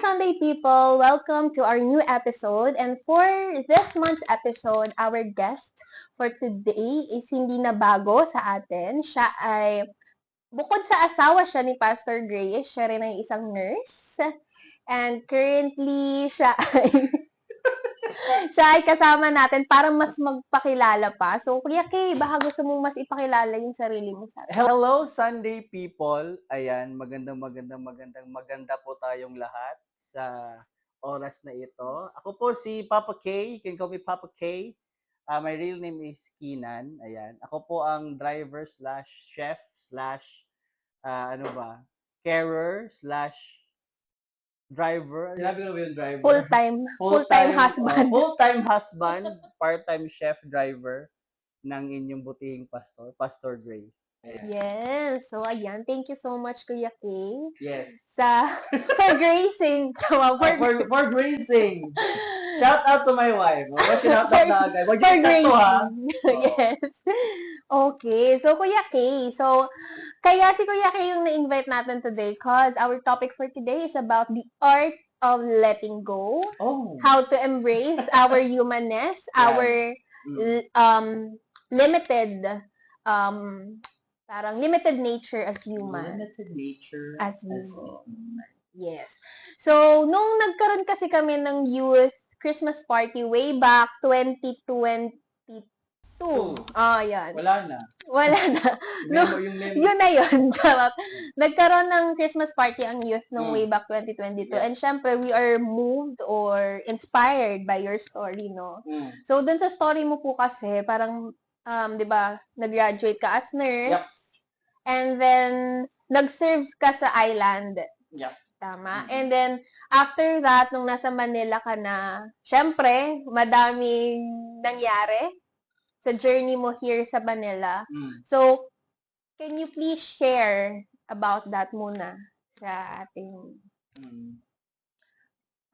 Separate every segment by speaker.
Speaker 1: Sunday people! Welcome to our new episode. And for this month's episode, our guest for today is hindi na bago sa atin. Siya ay, bukod sa asawa siya ni Pastor Grace, siya rin ay isang nurse. And currently, siya ay kasama natin para mas magpakilala pa. So, Kuya Kay, baka gusto mong mas ipakilala yung sarili mo sa atin.
Speaker 2: Hello Sunday people. Ayan, maganda po tayong lahat sa oras na ito. Ako po si Papa K. You can call me Papa K. My real name is Keenan. Ayan. Ako po ang driver slash chef slash carer slash driver. Sinabi ko ba yung driver?
Speaker 1: Full-time husband.
Speaker 2: Full-time husband, part-time chef driver ng inyong butihing pastor, Pastor Grace.
Speaker 1: Ayan. Yes. So, ayan. Thank you so much, Kuya King.
Speaker 2: Yes.
Speaker 1: For gracing.
Speaker 2: For gracing. Shout out to my wife. Shout out na agad.
Speaker 1: For gracing. Yes. Okay. So, Kuya Kay. So, kaya si Kuya Kay yung na-invite natin today because our topic for today is about the art of letting go.
Speaker 2: Oh.
Speaker 1: How to embrace our humanness, our limited parang limited nature as human.
Speaker 2: Limited nature
Speaker 1: as human. Yes. So, nung nagkaroon kasi kami ng youth Christmas party way back 2022. Yan.
Speaker 2: Wala na.
Speaker 1: Yun na yun. Nagkaroon ng Christmas party ang youth nung way back 2022. Yeah. And syempre, we are moved or inspired by your story, no? So, dun sa story mo po kasi, parang, di ba, nag-graduate ka as nurse.
Speaker 2: Yep.
Speaker 1: And then, nag-serve ka sa island.
Speaker 2: Yep.
Speaker 1: Tama? And then, after that, nung nasa Manila ka na, syempre, madaming nangyari sa journey mo here sa Manila. So, can you please share about that muna sa ating...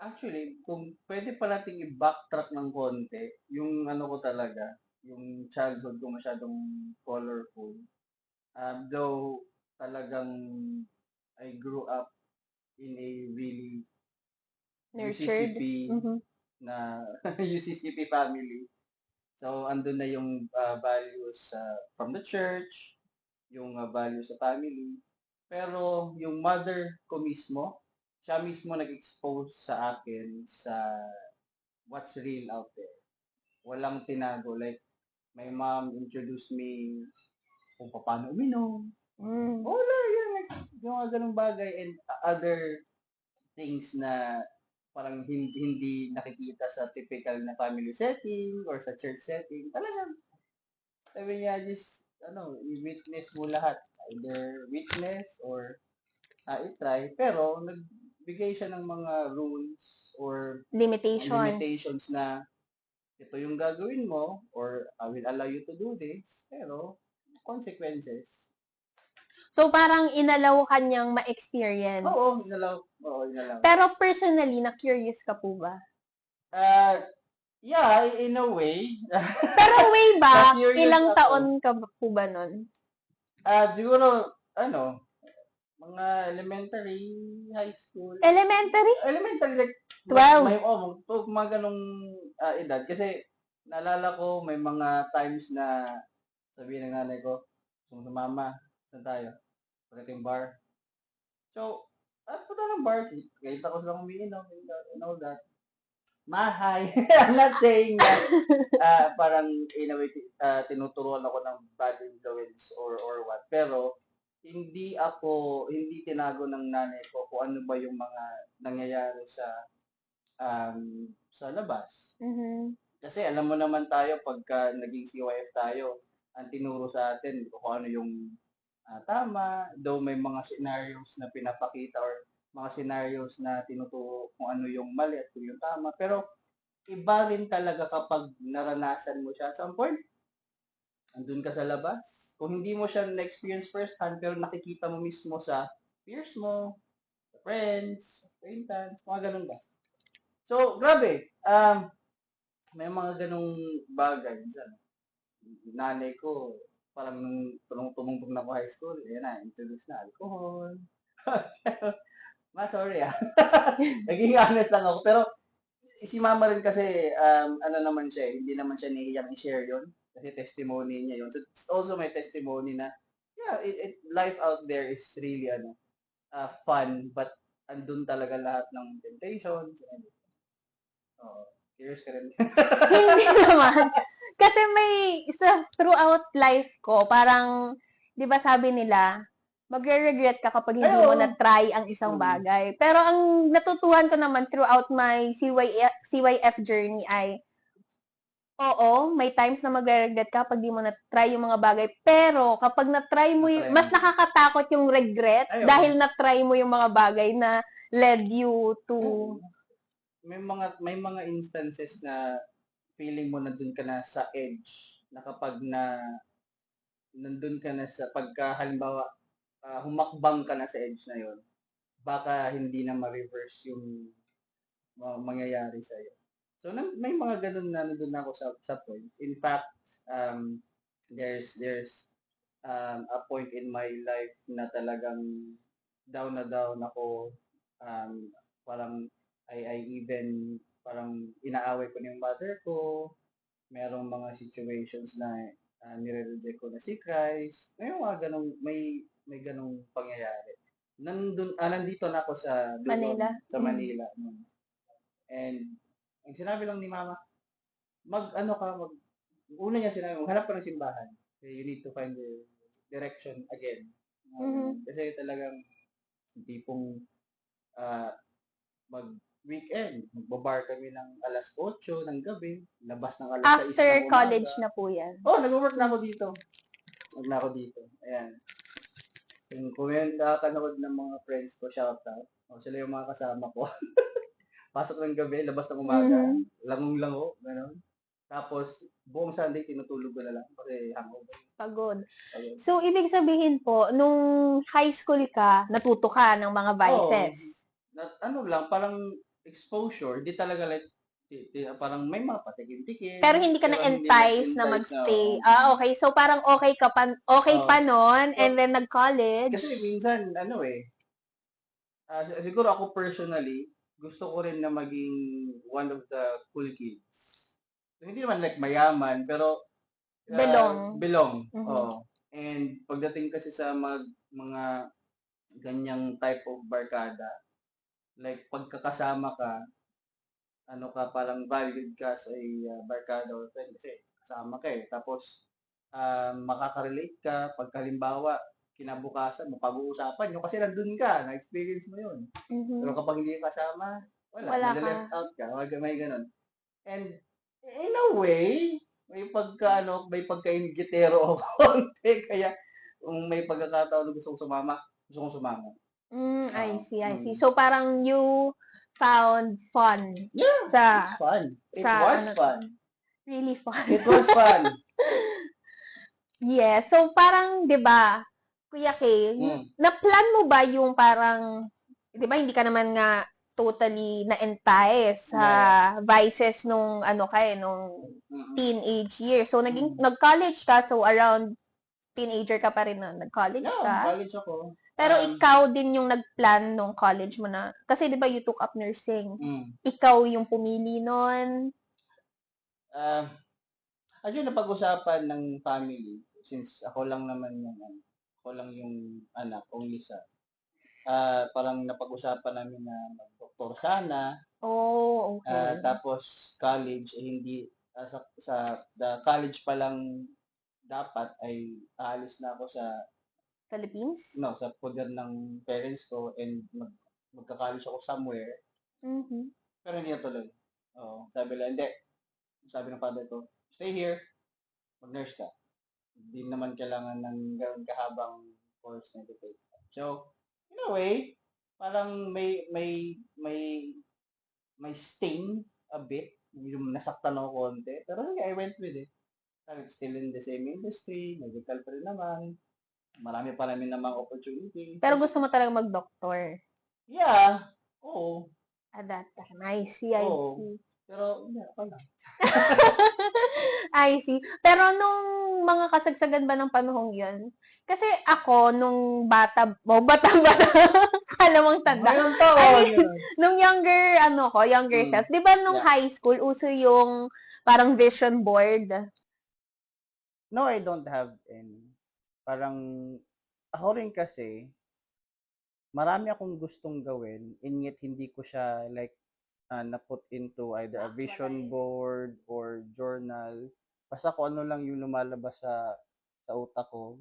Speaker 2: Actually, kung pwede pa nating i-backtrack ng konti, yung ano ko talaga, yung childhood ko masyadong colorful. Though talagang I grew up in a really
Speaker 1: nurtured.
Speaker 2: UCCP na UCCP family. So, andun na yung values from the church, yung values sa family. Pero, yung mother ko mismo, siya mismo nag-expose sa akin sa what's real out there. Walang tinago. Like, my mom introduced me kung paano uminom. Wala, yung mga ganung bagay and other things na parang hindi nakikita sa typical na family setting or sa church setting. Talagang, sabi niya, just, i-witness mo lahat. Either witness or i-try. Pero, nagbigay siya ng mga rules or limitations na ito yung gagawin mo or I will allow you to do this. Pero, consequences.
Speaker 1: So, parang inalaw kanyang ma-experience.
Speaker 2: Oo, inalaw.
Speaker 1: Pero personally, na-curious ka po ba?
Speaker 2: Yeah, in a way.
Speaker 1: Pero way back, ilang taon ka po ba nun?
Speaker 2: Siguro, mga elementary, high school.
Speaker 1: Elementary?
Speaker 2: Elementary, like
Speaker 1: 12.
Speaker 2: Mga ganong edad. Kasi, naalala ko, may mga times na sabihin ng nanay ko, mama, saan tayo? Pagdating bar. So, punta ng bar, kahit ako silang umiinom and all that. Mahay. I'm not saying that parang in a way tinuturuan ako ng bad influence or what. Pero hindi tinago ng nanay ko kung ano ba yung mga nangyayari sa labas. Kasi alam mo naman tayo pagka naging CYF tayo, ang tinuro sa atin kung ano yung tama, though may mga scenarios na pinapakita or mga scenarios na tinuturo kung ano yung mali at kung yung tama. Pero, iba rin talaga kapag naranasan mo siya. At some point, andun ka sa labas. Kung hindi mo siya na-experience first hand, pero nakikita mo mismo sa peers mo, sa friends, acquaintance, mga ganun ba. So, grabe. May mga ganung bagay. Nanay ko, parang nung tumungtong na ako high school, introduce na alcohol. Sorry ah. Naging honest lang ako. Pero si mama rin kasi, ano naman siya, hindi naman siya nahihiyang i-share yun. Kasi testimony niya yun. So, it's also my testimony na, yeah, life out there is really, fun, but andun talaga lahat ng temptations. And, curious ka rin.
Speaker 1: Hindi naman. Kasi throughout life ko, parang, di ba sabi nila, magre-regret ka kapag hindi mo
Speaker 2: Oo.
Speaker 1: na-try ang isang bagay. Pero ang natutuhan ko naman throughout my CYF journey ay, oo, may times na magre-regret ka kapag di mo na-try yung mga bagay. Pero kapag na-try mo
Speaker 2: Na-try
Speaker 1: mas
Speaker 2: mo.
Speaker 1: nakakatakot yung regret
Speaker 2: Ay, oo.
Speaker 1: dahil na-try mo yung mga bagay na led you to...
Speaker 2: May mga instances na feeling mo nandun ka na sa edge, na kapag nandun ka na sa halimbawa, humakbang ka na sa edge na yon, baka hindi na ma-reverse yung mangyayari sa iyo. So may mga ganun na nandun na ako sa point. In fact, there's a point in my life na talagang down na down ako. Parang I even parang inaaway ko na yung mother ko. Merong mga situations na nire-reject ko na si Christ. May mga ganong may ganong pangyayari. Nandito na ako sa Luzon,
Speaker 1: Manila.
Speaker 2: sa Manila. And ang sinabi lang ni Mama, una niya sinabi, maghanap ka ng simbahan. You need to find the direction again. Kasi talagang tipong ah, mag-weekend, magbabar kami ng alas 8 ng gabi, labas ng alas 6
Speaker 1: After
Speaker 2: ng umaga.
Speaker 1: college na po yan.
Speaker 2: Nag-work na ako dito. Ayan. Kung yan nakakanood ng mga friends ko, shout out. Sila yung mga kasama ko. Pasok ng gabi, labas ng umaga, langong-lango, gano'n. Tapos, buong Sunday, tinutulog ko na lang kasi hangover.
Speaker 1: Pagod. So, ibig sabihin po, nung high school ka, natuto ka ng mga vices.
Speaker 2: Parang exposure, di talaga like, parang may mga patikim-tikim.
Speaker 1: Pero hindi ka na-entice na mag-stay. Okay. So, parang okay pa nun, and then nag-college.
Speaker 2: Kasi minsan, siguro ako personally, gusto ko rin na maging one of the cool kids. So, hindi naman like mayaman, pero belong. And pagdating kasi sa mga ganyang type of barkada, like pagkakasama ka, parang valued ka sa barkada or friend kasi kasama ka eh. Tapos, makaka-relate ka pag halimbawa, kinabukasan mo, pag-uusapan nyo kasi nandun ka, na-experience mo yun. Pero kapag hindi ka kasama, wala ka. Left out ka, may ganun. And in a way, may pagka-inggitero ako konti. Kaya, kung may pagkakataon na gusto kong sumama.
Speaker 1: I see. So, parang you found fun.
Speaker 2: Yeah, it's fun. It was fun.
Speaker 1: Really fun.
Speaker 2: It was fun.
Speaker 1: Yeah. So, parang, di ba, Kuya Kay, na-plan mo ba yung parang, di ba, hindi ka naman nga totally na-entice sa vices nung teenage years. So, nag-college ka, so around teenager ka pa rin na nag-college ka.
Speaker 2: College ako.
Speaker 1: Pero ikaw din yung nag-plan nung college mo na, kasi di ba you took up nursing? Ikaw yung pumili nun?
Speaker 2: Ayun, napag-usapan ng family, since ako lang yung anak, only son. Parang napag-usapan namin na mag-doktor sana.
Speaker 1: Okay.
Speaker 2: Tapos college, hindi, sa the college pa lang dapat ay aalis na ako sa
Speaker 1: Philippines?
Speaker 2: No, sa poder ng parents ko and magka-college ako somewhere. Pero hindi natuloy. Sabi ng father ko, stay here, mag-nurse ka. Hindi naman kailangan ng gano'n kahabang course na education. So, in a way, parang may sting a bit, yung nasaktan ako konti. Pero I went with it. It's still in the same industry, medical pa rin naman. Marami pa namin namang opportunity.
Speaker 1: Pero gusto mo talaga mag-doctor?
Speaker 2: Yeah. Oo.
Speaker 1: At that time. I see.
Speaker 2: Pero, hindi, ako lang.
Speaker 1: I see. Pero nung mga kasagsagan ba ng panahong yun? Kasi ako, nung bata, kala mong tanda.
Speaker 2: Ilang
Speaker 1: I
Speaker 2: taon
Speaker 1: mean,
Speaker 2: yun?
Speaker 1: nung younger
Speaker 2: Mm.
Speaker 1: self, di ba nung
Speaker 2: Yeah.
Speaker 1: high school, uso yung parang vision board?
Speaker 3: No, I don't have any. Parang, ako rin kasi, marami akong gustong gawin, and yet hindi ko siya like na-put into either a vision board or journal. Basta kung ano lang yung lumalabas sa utak ko.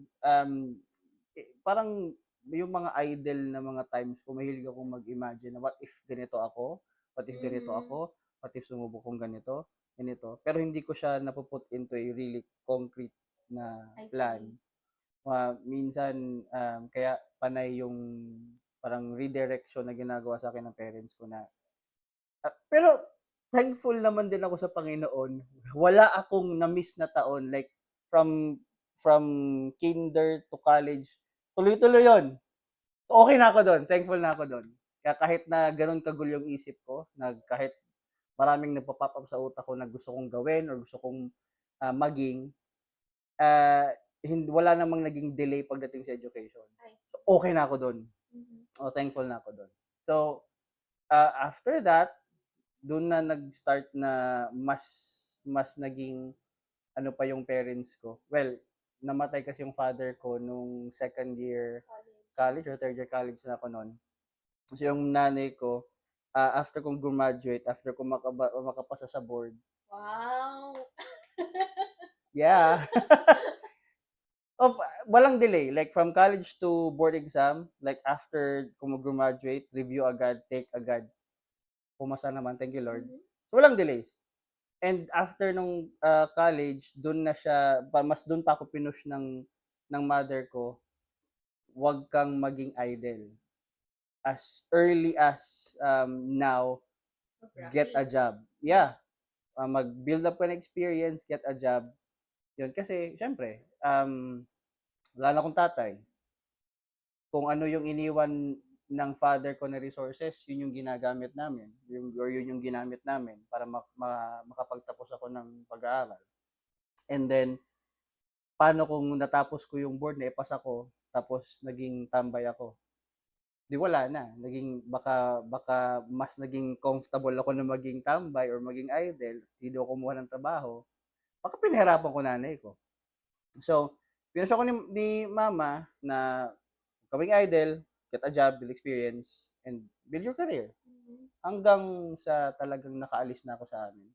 Speaker 3: Parang yung mga idle na mga times ko, mahilig akong mag-imagine na what if ganito ako? What if ganito ako? What if sumubok kong ganito? Ganito. Pero hindi ko siya napuput into a really concrete na plan. Minsan, kaya panay yung parang redirection na ginagawa sa akin ng parents ko na pero thankful naman din ako sa Panginoon. Wala akong na-miss na taon like from from kinder to college. Tuloy-tuloy 'yon. Okay na ako doon. Thankful na ako doon. Kaya kahit na gano'n kagulo yung isip ko, kahit maraming nagpo-pop up sa utak ko na gusto kong gawin or gusto kong maging, ah, wala namang naging delay pagdating sa education. So, okay na ako doon. Thankful na ako doon. So, after that, doon na nag-start na mas naging ano pa yung parents ko. Well, namatay kasi yung father ko nung second year college or third year college na ako noon. So yung nanay ko, after kong graduate, after kong makapasa sa board.
Speaker 4: Wow!
Speaker 3: Yeah. Walang delay. Like from college to board exam, like after kung mag-graduate, review agad, take agad. Pumasa naman, thank you Lord. So walang delays. And after nung college, doon na siya, mas doon pa ako pinush ng mother ko, wag kang maging idle. As early as now, get a job. Yeah. Mag-build up ka ng experience, get a job. Yun, kasi, syempre, wala na akong tatay. Kung ano yung iniwan ng father ko na resources, yun yung ginagamit namin. Yun yung ginamit namin para makapagtapos ako ng pag-aaral. And then, paano kung natapos ko yung board na ipasa ko, tapos naging tambay ako? Di wala na. Baka mas naging comfortable ako na maging tambay or maging idle, hindi ako kumuha ng trabaho, baka pinahirapan ko nanay ko. So, pinasya ko ni mama na gawing idle, get a job, build experience, and build your career. Hanggang sa talagang nakaalis na ako sa amin.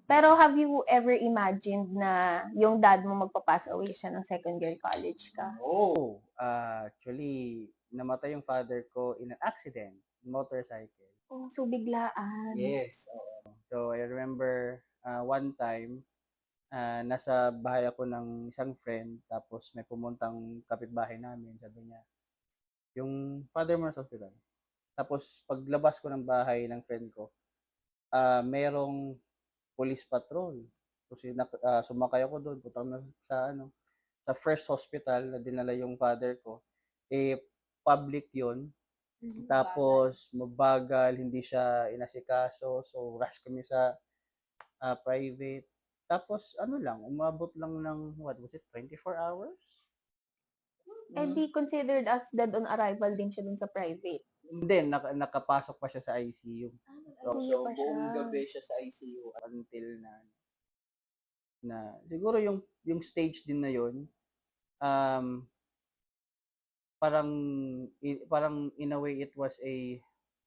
Speaker 1: Pero have you ever imagined na yung dad mo magpa-pass away siya ng second year college ka?
Speaker 3: Oh, actually, namatay yung father ko in an accident, motorcycle.
Speaker 1: Oh, so biglaan.
Speaker 2: Yes.
Speaker 3: So, I remember one time, nasa bahay ako ng isang friend, tapos may pumuntang kapitbahay namin, sabi niya, yung father mo nasa hospital. Tapos, paglabas ko ng bahay ng friend ko, merong police patrol. So, sumakay ako doon, punta na sa first hospital na dinala yung father ko. Public yun. Tapos, mabagal, hindi siya inasikaso. So, rush kami sa private. Tapos, umabot lang ng, what was it, 24 hours?
Speaker 1: Eh di considered as dead on arrival din siya dun sa private.
Speaker 3: Hindi, nakapasok pa siya sa ICU.
Speaker 2: So,
Speaker 1: ICU pa
Speaker 2: buong
Speaker 1: siya.
Speaker 2: gabi siya sa ICU.
Speaker 3: Until na siguro yung stage din na yun, um, parang in a way it was a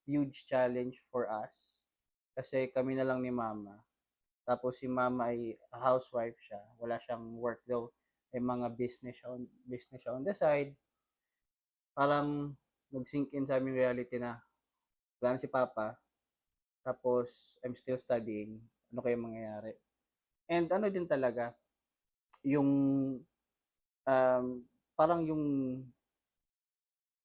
Speaker 3: huge challenge for us kasi kami na lang ni mama. Tapos si mama ay housewife siya, wala siyang work daw, may mga business siya on the side. Parang nag-sink in sa aming reality na wala na si papa, tapos I'm still studying, ano kaya mangyayari? And ano din talaga, yung parang yung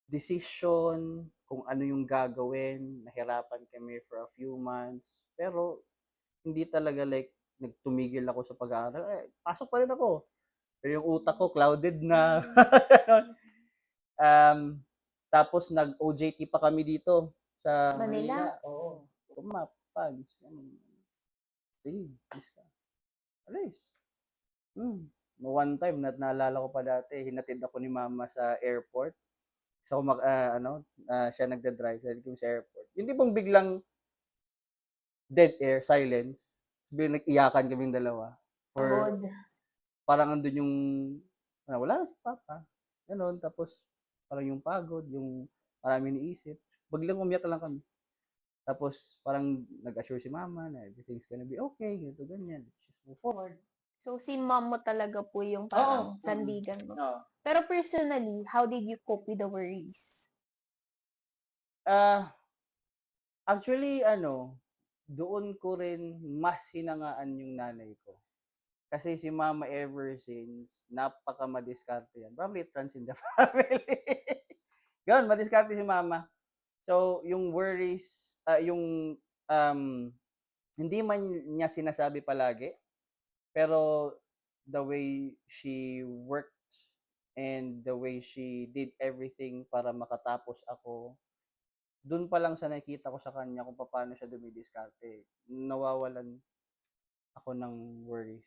Speaker 3: decision kung ano yung gagawin, nahirapan kami for a few months, pero hindi talaga like nagtumigil ako sa pag-aaral. Pasok pa rin ako. Pero yung utak ko clouded na. Tapos nag-OJT pa kami dito sa
Speaker 1: Manila?
Speaker 3: Oo. Map, fans. Sige, alis ka. Alis. one time, naalala ko pa dati, hinatid ako ni mama sa airport. So, siya nagda-drive, hinatid ko sa airport. Yung tipong biglang dead air, silence. Biglang nag-iyakan kaming dalawa. For,
Speaker 1: Pagod.
Speaker 3: parang andun yung, wala na si Papa. Ganon, tapos parang yung pagod, yung marami iniisip. Biglang umiyak lang kami. Tapos parang nag-assure si Mama na everything's gonna be okay, ganito, ganyan. Let's just move forward.
Speaker 1: So, si mom mo talaga po yung
Speaker 2: Oo.
Speaker 1: parang sandigan mo.
Speaker 2: Oo.
Speaker 1: Pero personally, how did you cope with the worries?
Speaker 3: Actually, doon ko rin mas hinangaan yung nanay ko. Kasi si Mama ever since, napaka madiskarte yan. Probably it runs in the family. Ganun, madiskarte si Mama. So, yung worries, hindi man niya sinasabi palagi, pero the way she worked and the way she did everything para makatapos ako, dun pa lang sa nakikita ko sa kanya kung paano siya dumidiskarte, nawawalan ako ng worries.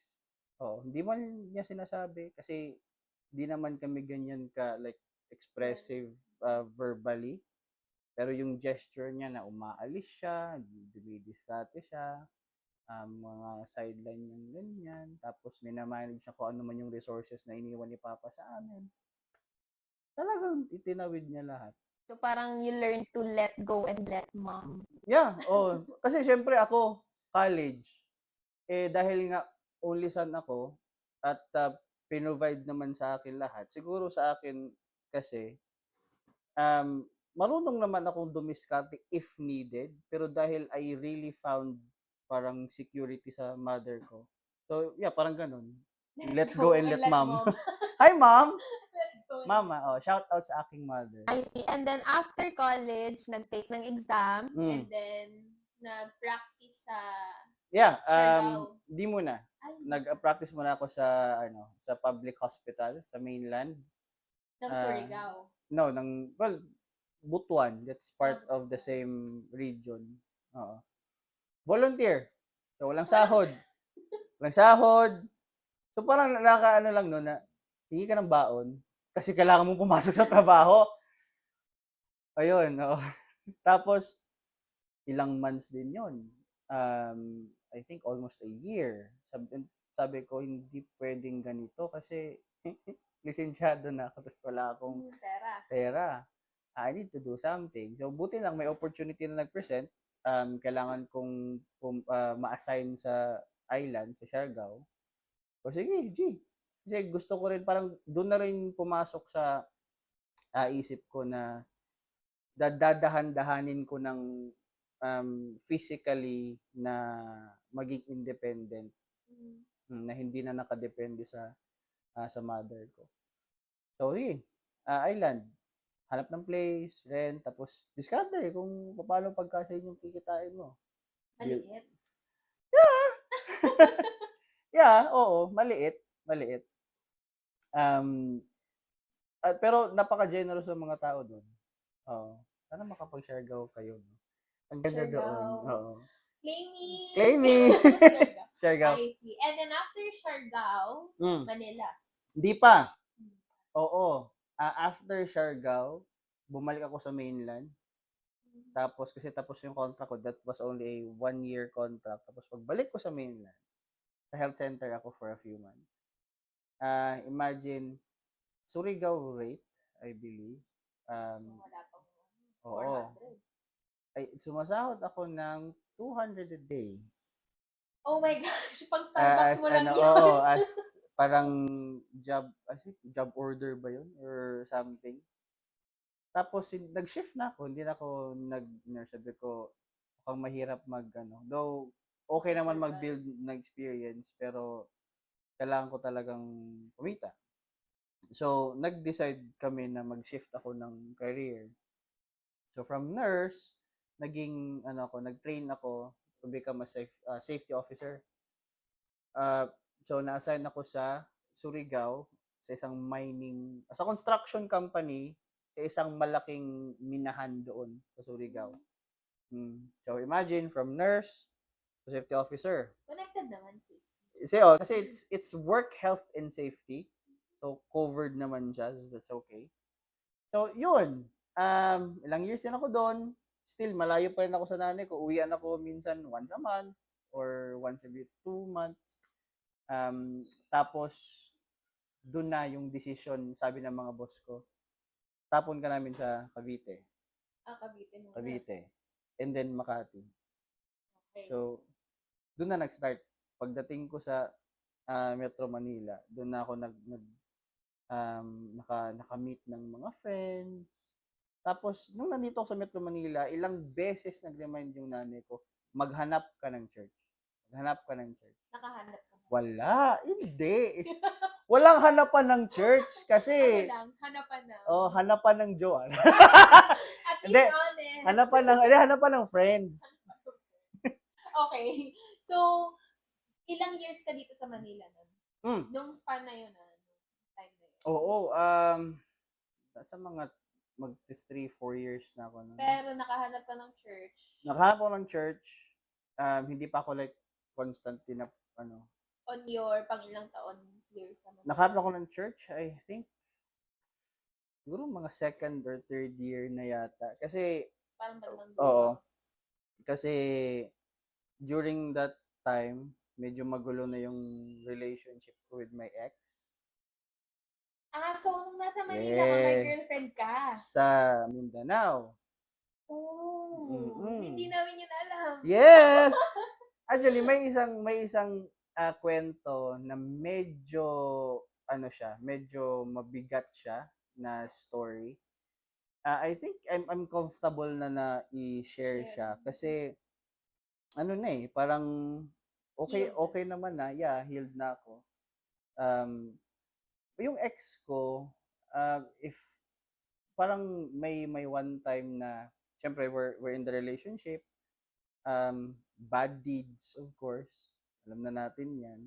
Speaker 3: Oo, hindi man niya sinasabi kasi di naman kami ganyan ka like expressive verbally. Pero yung gesture niya na umaalis siya, dumidiskarte siya, mga sideline yung ganyan, tapos minamanage siya kung ano man yung resources na iniwan ni Papa sa amin. Talagang itinawid niya lahat.
Speaker 1: So, parang you learn to let go and let mom.
Speaker 3: Yeah, oh. Kasi syempre ako, college, dahil nga only son ako, at pinrovide naman sa akin lahat, siguro sa akin kasi, marunong naman akong dumiskarte if needed, pero dahil I really found parang security sa mother ko. So, yeah, parang ganun. Let go and let mom. Hi, mom! Mama, shout out sa aking mother.
Speaker 1: I see. And then, after college, nag-take ng exam,
Speaker 3: Mm.
Speaker 1: and then, nag-practice sa
Speaker 3: Yeah,
Speaker 1: Siargao.
Speaker 3: di muna.
Speaker 1: Ay,
Speaker 3: Nag-practice muna ako sa public hospital sa mainland.
Speaker 1: ng
Speaker 3: Ah,
Speaker 1: Surigao.
Speaker 3: No, Butuan. That's part
Speaker 1: Ah,
Speaker 3: of the same region. Oo. Volunteer. So, walang sahod. Walang sahod. So, parang nakakaano lang no na hingi ka ng baon kasi kailangan mong pumasok sa trabaho. Ayun, oo. Tapos, ilang months din yon. I think almost a year. Sabi ko, hindi pwedeng ganito kasi lisensyado na ako tapos wala akong pera. I need to do something. So, buti lang may opportunity na nag-present. Kailangan kong ma-assign sa island, sa Siargao. O sige, G. Kasi gusto ko rin, parang doon na rin pumasok sa isip ko na dadahan-dahanin ko ng physically na maging independent, na hindi na nakadepende sa mother ko. So, island. Hanap ng place, rent, tapos discard kung paano pagkasya yung kikitain mo.
Speaker 1: Maliit.
Speaker 3: Yeah, oo, maliit. Pero napaka-generous ng mga tao doon. Oo. Sana makapag-Siargao kayo. No? Ang ganda doon.
Speaker 1: Siargao.
Speaker 3: Oo.
Speaker 1: Claiming.
Speaker 3: Siargao.
Speaker 1: I see. And then after Siargao, Manila.
Speaker 3: Hindi pa. Oo. After Siargao, bumalik ako sa mainland. Tapos, kasi tapos yung contract ko, that was only a 1-year contract. Tapos, pagbalik ko sa mainland, sa health center ako for a few months. Imagine, Surigao rate, I believe. Oo. Ay, sumasahod ako ng 200 a day.
Speaker 1: Oh my gosh, pang Starbucks mo lang yun.
Speaker 3: Oo, as parang job order ba yun? Or something. Tapos, nag-shift na ako. Hindi na ako nag-nurse. Sabi ko, mukhang mahirap Though, okay naman mag-build ng experience, pero kailangan ko talagang kumita. So, nag-decide kami na mag-shift ako ng career. So, from nurse, nag-train ako to become a safety officer. So, na-assign ako sa Surigao, sa isang sa construction company, sa isang malaking minahan doon sa Surigao. So, imagine, from nurse to safety officer.
Speaker 1: Connected naman.
Speaker 3: Kasi it's work, health, and safety. So, covered naman siya. So, that's okay. So, yun. Ilang years din ako doon. Still, malayo pa rin ako sa nanay ko. Uwian ako minsan once a month or once every 2 months. Tapos, doon na yung decision, sabi ng mga boss ko, tapon ka namin sa Cavite.
Speaker 1: Cavite muna.
Speaker 3: Cavite. And then Makati.
Speaker 1: Okay.
Speaker 3: So, doon na nag-start. Pagdating ko sa Metro Manila, doon na ako naka-meet ng mga friends. Tapos, nung nandito ako sa Metro Manila, ilang beses nag-remind yung nanay ko, maghanap ka ng church. Maghanap ka ng church.
Speaker 1: Nakahanap ka.
Speaker 3: Wala, hindi. Walang hanapan ng church kasi
Speaker 1: hanapan na.
Speaker 3: hanapan ng Joan.
Speaker 1: At least
Speaker 3: Hindi.
Speaker 1: honest.
Speaker 3: hanapan ng friends.
Speaker 1: Okay. So, ilang years ka dito sa Manila nun?
Speaker 3: Mm.
Speaker 1: Nung span na yun, time na yun?
Speaker 3: Oo, nasa mga mag 3-4 years na ako nun.
Speaker 1: Pero nakahanap ka ng church.
Speaker 3: Nakahanap ako ng church. Hindi pa ako like constant na
Speaker 1: On your pangilang taon years sa Manila?
Speaker 3: Nakahanap ako ng church, I think. Siguro mga second or third year na yata. Kasi,
Speaker 1: Parang bandang
Speaker 3: oo. Kasi, during that time, medyo magulo na yung relationship ko with my ex.
Speaker 1: So nung nasa Manila ka, may
Speaker 3: Yeah.
Speaker 1: girlfriend ka?
Speaker 3: Sa Mindanao.
Speaker 1: Hindi namin yun alam.
Speaker 3: Yes! Actually, may isang kwento na medyo medyo mabigat siya na story. I think I'm comfortable na i-share siya kasi parang okay naman na. Yeah, healed na ako. Yung ex ko, if parang may one time na syempre we're in the relationship, bad deeds, of course. Alam na natin 'yan.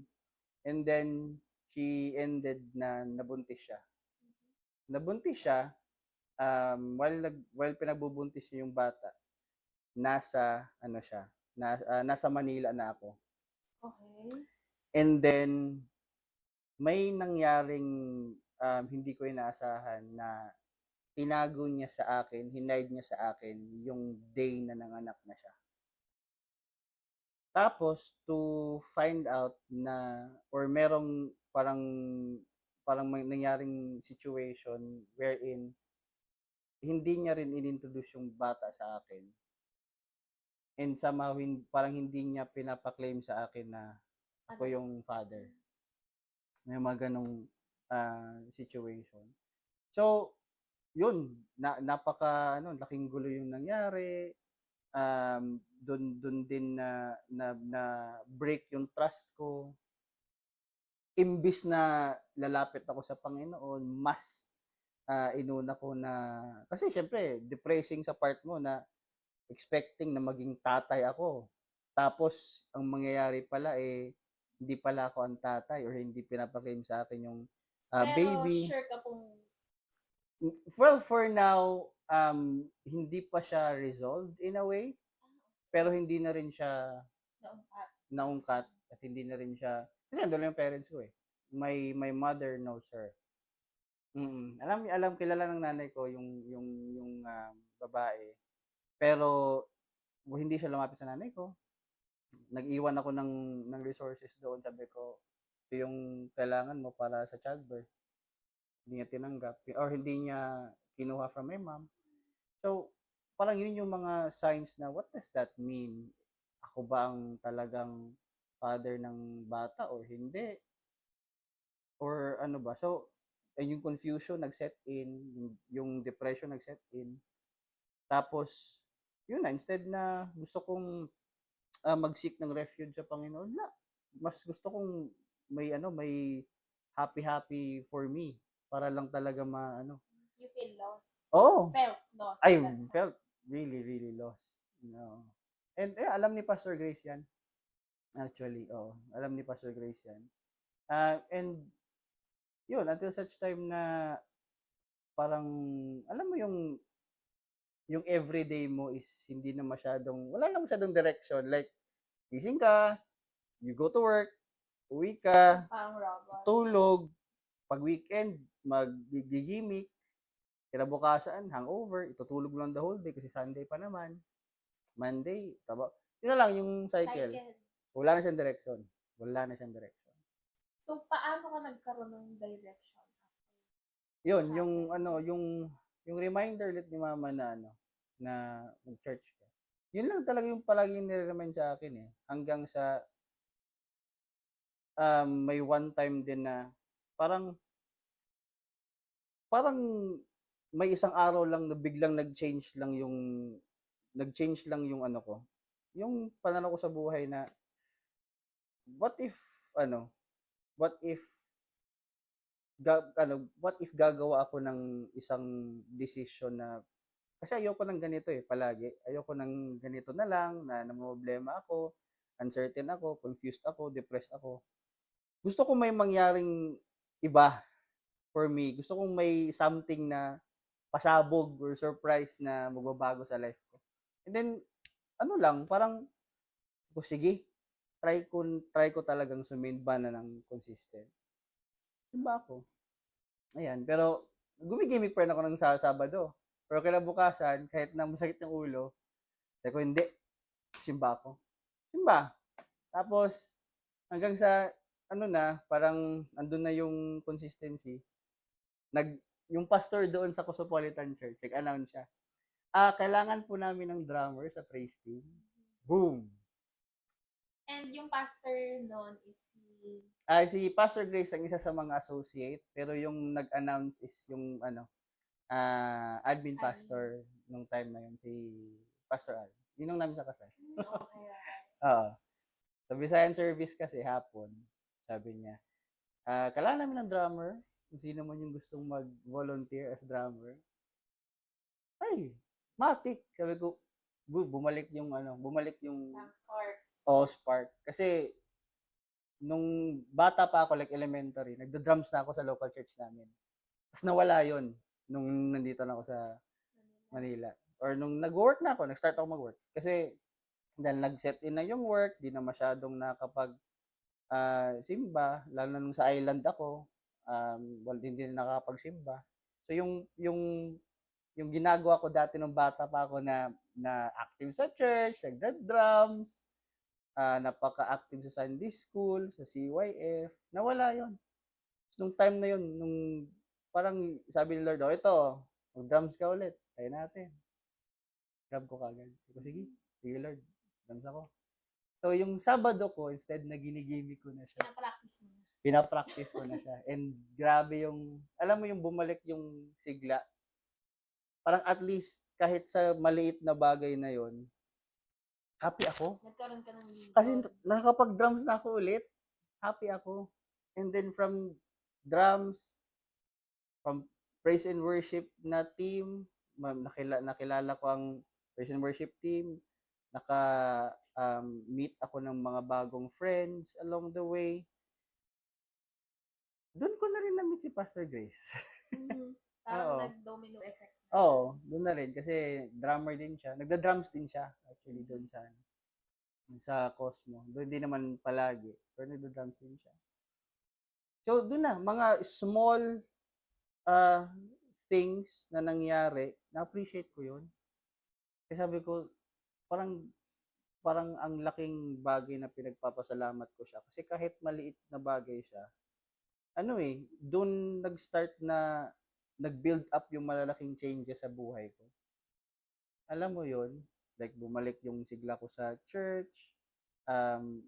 Speaker 3: And then she ended na nabuntis siya. Nabuntis siya while pinagbubuntis niya yung bata. Nasa nasa Manila na ako.
Speaker 1: Okay.
Speaker 3: And then may nangyaring hindi ko inaasahan na tinago niya sa akin, hinide niya sa akin yung day na nanganak na siya. Tapos, to find out na, or merong parang may nangyaring situation wherein hindi niya rin inintroduce yung bata sa akin. And somehow, parang hindi niya pinapaklaim sa akin na ako yung father. May mga ganong situation. So, yun, laking gulo yung nangyari. Dun din na break yung trust ko. Imbis na lalapit ako sa Panginoon, mas inuna ko na, kasi syempre, depressing sa part mo na expecting na maging tatay ako. Tapos, ang mangyayari pala hindi pala ako ang tatay or hindi pinapaklaim sa akin yung baby.
Speaker 1: Pero sure ka kung...
Speaker 3: Well, for now, hindi pa siya resolved in a way. Pero hindi na rin siya naungkat at hindi na rin siya, kasi andun yung parents ko eh. My mother knows her. Alam kilala ng nanay ko yung babae. Pero hindi siya lumapit sa nanay ko. Nag-iwan ako ng resources doon, sabi ko, ito yung kailangan mo para sa childbirth. Hindi niya tinanggap or hindi niya kinuha from my mom. So, parang yun yung mga signs na what does that mean? Ako ba ang talagang father ng bata or hindi? Or ano ba? So, yung confusion nag-set in, yung depression nag-set in. Tapos, yun na, instead na gusto kong mag-seek ng refuge sa Panginoon, mas gusto kong may happy for me para lang talaga
Speaker 1: You feel lost.
Speaker 3: Oh.
Speaker 1: Felt lost.
Speaker 3: I felt really, really lost. And alam ni Pastor Grace yan. Actually, alam ni Pastor Grace yan. And yun, until such time na parang, alam mo yung everyday mo is hindi na wala na masyadong direction. Like, gising ka, you go to work, uwi ka,
Speaker 1: Parang robot.
Speaker 3: tulog, pag weekend, mag-gimmick, kinabukasan, hangover, itutulog mo lang the whole day kasi Sunday pa naman. Monday, taba. Yun na lang yung cycle. Wala na siyang direction. Wala na siyang direction.
Speaker 1: So, paano ka nagkaroon ng direction?
Speaker 3: Yun, yung ano, yung reminder ulit ni mama na ano, na mag-church ka. Yun lang talaga yung palaging nire-remind sa akin eh. Hanggang sa may one time din na parang parang may isang araw lang na biglang nag-change lang yung ano ko. Yung pananaw ko sa buhay na what if ano, what if what if gagawa ako ng isang decision na kasi ayoko ng ganito eh palagi. Ayoko ng ganito na lang na namomroblema ako, uncertain ako, confused ako, depressed ako. Gusto ko may mangyaring iba for me. Gusto kong may something na pasabog or surprise na magbabago sa life ko. And then ano lang, parang sige, try ko talagang sumimba na ng consistent. Diba ako? Ayan, pero gumigimik pa rin ako ng Sabado. Pero kinabukasan, kahit na masakit ng ulo, sabi ko, hindi, simba ako. Simba. Tapos, hanggang sa, ano na, parang andun na yung consistency. Yung pastor doon sa Cosmopolitan Church, nag-announce siya, kailangan po namin ng drummer sa praise team. Boom!
Speaker 1: And yung pastor noon is
Speaker 3: Si Pastor Grace ang isa sa mga associate, pero yung nag-announce is yung admin pastor nung time na yun, si Pastor Al. Yun ang namin sa kasal.
Speaker 1: okay.
Speaker 3: Oo. Sa Visayan service kasi hapon, sabi niya, kailangan namin ng drummer. Kung sino man yung gustong mag-volunteer as drummer. Ay, matik. Sabi ko, bumalik yung spark. Kasi, nung bata pa ako, like elementary, nagda-drums na ako sa local church namin. Tapos nawala yon nung nandito na ako sa Manila. Or nung nag-work na ako, nag-start ako mag-work. Kasi, dahil nag-set in na yung work, di na masyadong nakapag simba, lalo na nung sa island ako, hindi na nakakapagsimba. So yung ginagawa ko dati nung bata pa ako na active sa church, nagda-drums, napaka-active sa Sunday school, sa CYF, nawala yon. So, nung time na yon, nung parang sabi ni Lord, ito, mag-drums ka ulit, tayo natin. Grab ko kagad. Sige Lord, drums ako. So, yung Sabado ko, instead na ginigimik ko na siya. Pinapractice ko na siya. And grabe yung, alam mo yung bumalik yung sigla. Parang at least, kahit sa maliit na bagay na yon, happy ako.
Speaker 1: Nagkaroon ka ng lead.
Speaker 3: Kasi nakakapag-drums na ako ulit. Happy ako. And then from drums, from praise and worship na team, nakilala ko ang praise and worship team, meet ako ng mga bagong friends along the way. Doon ko na rin na-meet si Pastor Grace.
Speaker 1: Parang nag-domino effect.
Speaker 3: Oo, doon na rin. Kasi drummer din siya. Nagda-drums din siya. Actually, doon sa Cosmo. Doon din naman palagi. Pero nagda-drums din siya. So, doon na. Mga small things na nangyari, na-appreciate ko yun. Kasi sabi ko, parang ang laking bagay na pinagpapasalamat ko siya. Kasi kahit maliit na bagay siya, doon nag-start na nag-build up yung malalaking changes sa buhay ko. Alam mo yun, like bumalik yung sigla ko sa church,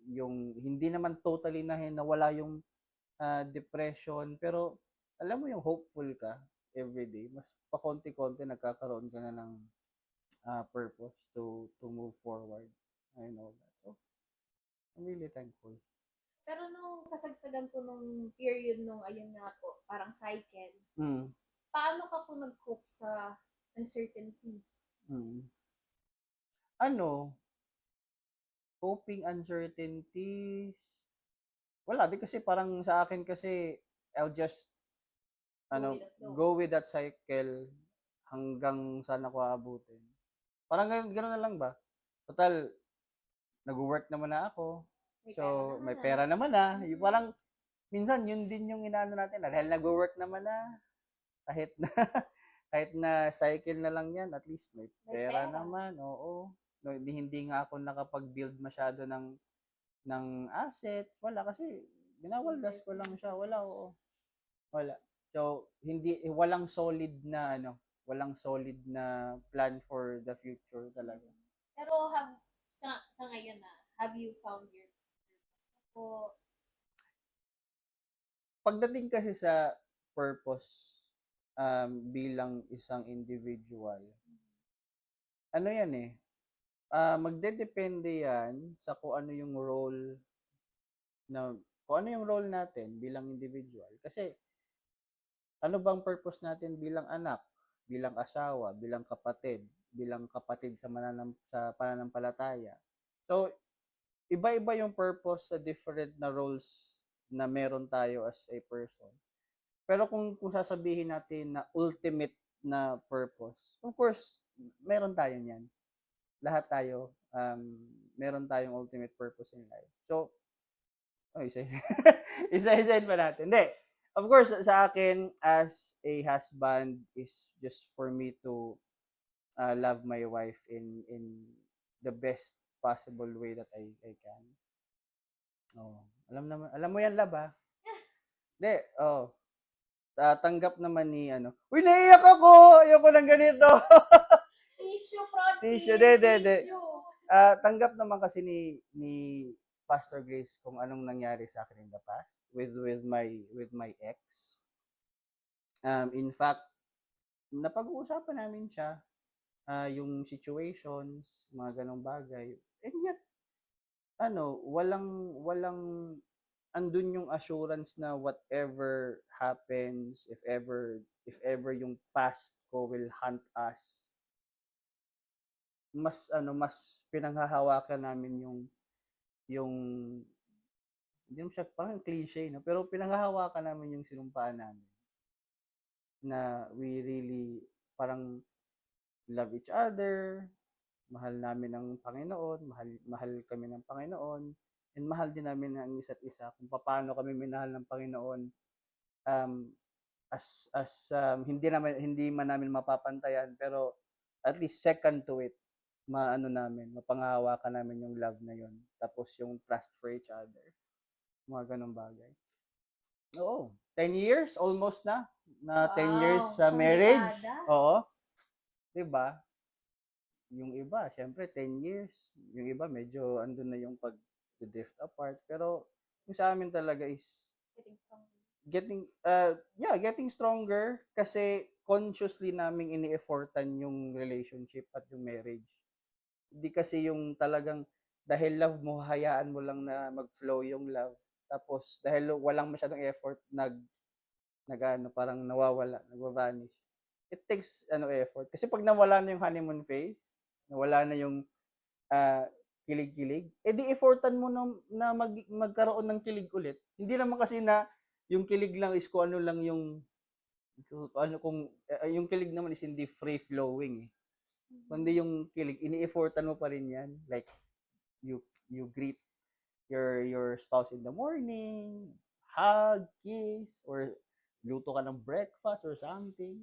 Speaker 3: yung hindi naman totally na nawala yung depression, pero alam mo yung hopeful ka everyday, mas pakonti-konti nagkakaroon ka na ng purpose to move forward. I know that. So, I'm really thankful.
Speaker 1: Pero nung kasagsagan po nung period nung ayun nga po, parang cycle, paano ka po nag-cope sa uncertainty?
Speaker 3: Coping uncertainties, wala. Di kasi parang sa akin kasi, I'll just go with that cycle hanggang saan ako aabutin. Parang gano'n na lang ba? Total, nag-work naman na ako. So, may pera naman na. Yung parang, minsan, yun din yung inaano natin. Dahil nag-work naman na, kahit na, kahit na cycle na lang yan, at least may pera naman. Oo. No, hindi nga ako nakapag-build masyado ng assets. Wala kasi, ginawaldas ko lang siya. Wala, oo. Wala. So, walang solid na, walang solid na plan for the future talaga.
Speaker 1: Pero sa ngayon have you found your po?
Speaker 3: Pagdating kasi sa purpose bilang isang individual, ano yan eh, magdedepende yan sa kung ano yung role natin bilang individual. Kasi, ano bang purpose natin bilang anak, bilang asawa, bilang kapatid sa pananampalataya. So, iba-iba yung purpose sa different na roles na meron tayo as a person. Pero kung sasabihin natin na ultimate na purpose, of course, meron tayo niyan. Lahat tayo, meron tayong ultimate purpose in life. So, isa-isahin pa natin. Hindi. Of course, sa akin, as a husband, is just for me to love my wife in the best possible way that I can. Oh, alam mo yan, love, ha? Hindi, oh. Tanggap naman ni uy, naiyak ako! Ayoko ng ganito!
Speaker 1: Tissue, Proti!
Speaker 3: Tissue, de. Tanggap naman kasi ni Pastor Grace kung anong nangyari sa akin in the past with my ex. In fact, napag-uusapan namin siya, yung situations, mga ganong bagay. And yet, walang andun yung assurance na whatever happens, if ever yung past ko will haunt us, mas pinanghahawakan namin yung hindi mo siya parang cliche, no? Pero pinanghahawakan namin yung sinumpaan namin na we really parang love each other, mahal namin ang Panginoon, mahal kami ng Panginoon, and mahal din namin ang isa't isa kung paano kami minahal ng Panginoon, um, hindi man namin mapapantayan, pero at least second to it, mapanghahawakan namin yung love na yon, tapos yung trust for each other, mga ganong bagay. Oo, 10 years almost na 10 years sa marriage. Oo, 'di ba? Yung iba, syempre 10 years. Yung iba medyo andun na yung pag-drift apart, pero yung sa amin talaga is getting stronger kasi consciously naming ini-effortan yung relationship at yung marriage. Hindi kasi yung talagang dahil love mo, hayaan mo lang na mag-flow yung love. Tapos dahil walang masyadong effort, parang nawawala, nagva-vanish. It takes effort. Kasi pag nawala na yung honeymoon phase, nawala na yung kilig-kilig, edi effortan mo na magkaroon ng kilig ulit. Hindi naman kasi na yung kilig lang is kung ano lang yung yung kilig naman is hindi free flowing. Kundi yung kilig, ini-effortan mo pa rin yan. Like you greet your spouse in the morning, hug, kiss, or luto ka ng breakfast or something.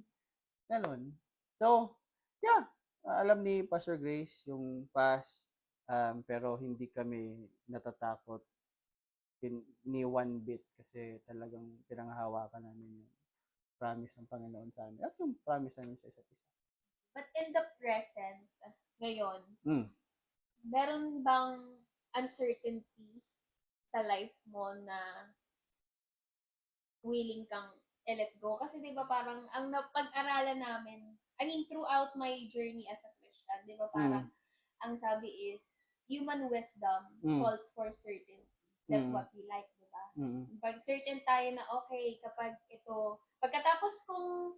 Speaker 3: Ganon. So, yeah, alam ni Pastor Grace yung past, pero hindi kami natatakot ni one bit kasi talagang pinanghahawakan namin yung promise ng Panginoon sa amin at yung promise namin sa isa't isa.
Speaker 1: But in the present, ngayon,
Speaker 3: Mm.
Speaker 1: meron bang uncertainty sa life mo na willing kang i-let go? Kasi di ba parang ang napag-aralan namin, I mean, throughout my journey as a Christian, di ba parang ang sabi is, human wisdom calls for certainty. That's what we like, di ba? Pag certain tayo na, okay, kapag ito, pagkatapos kung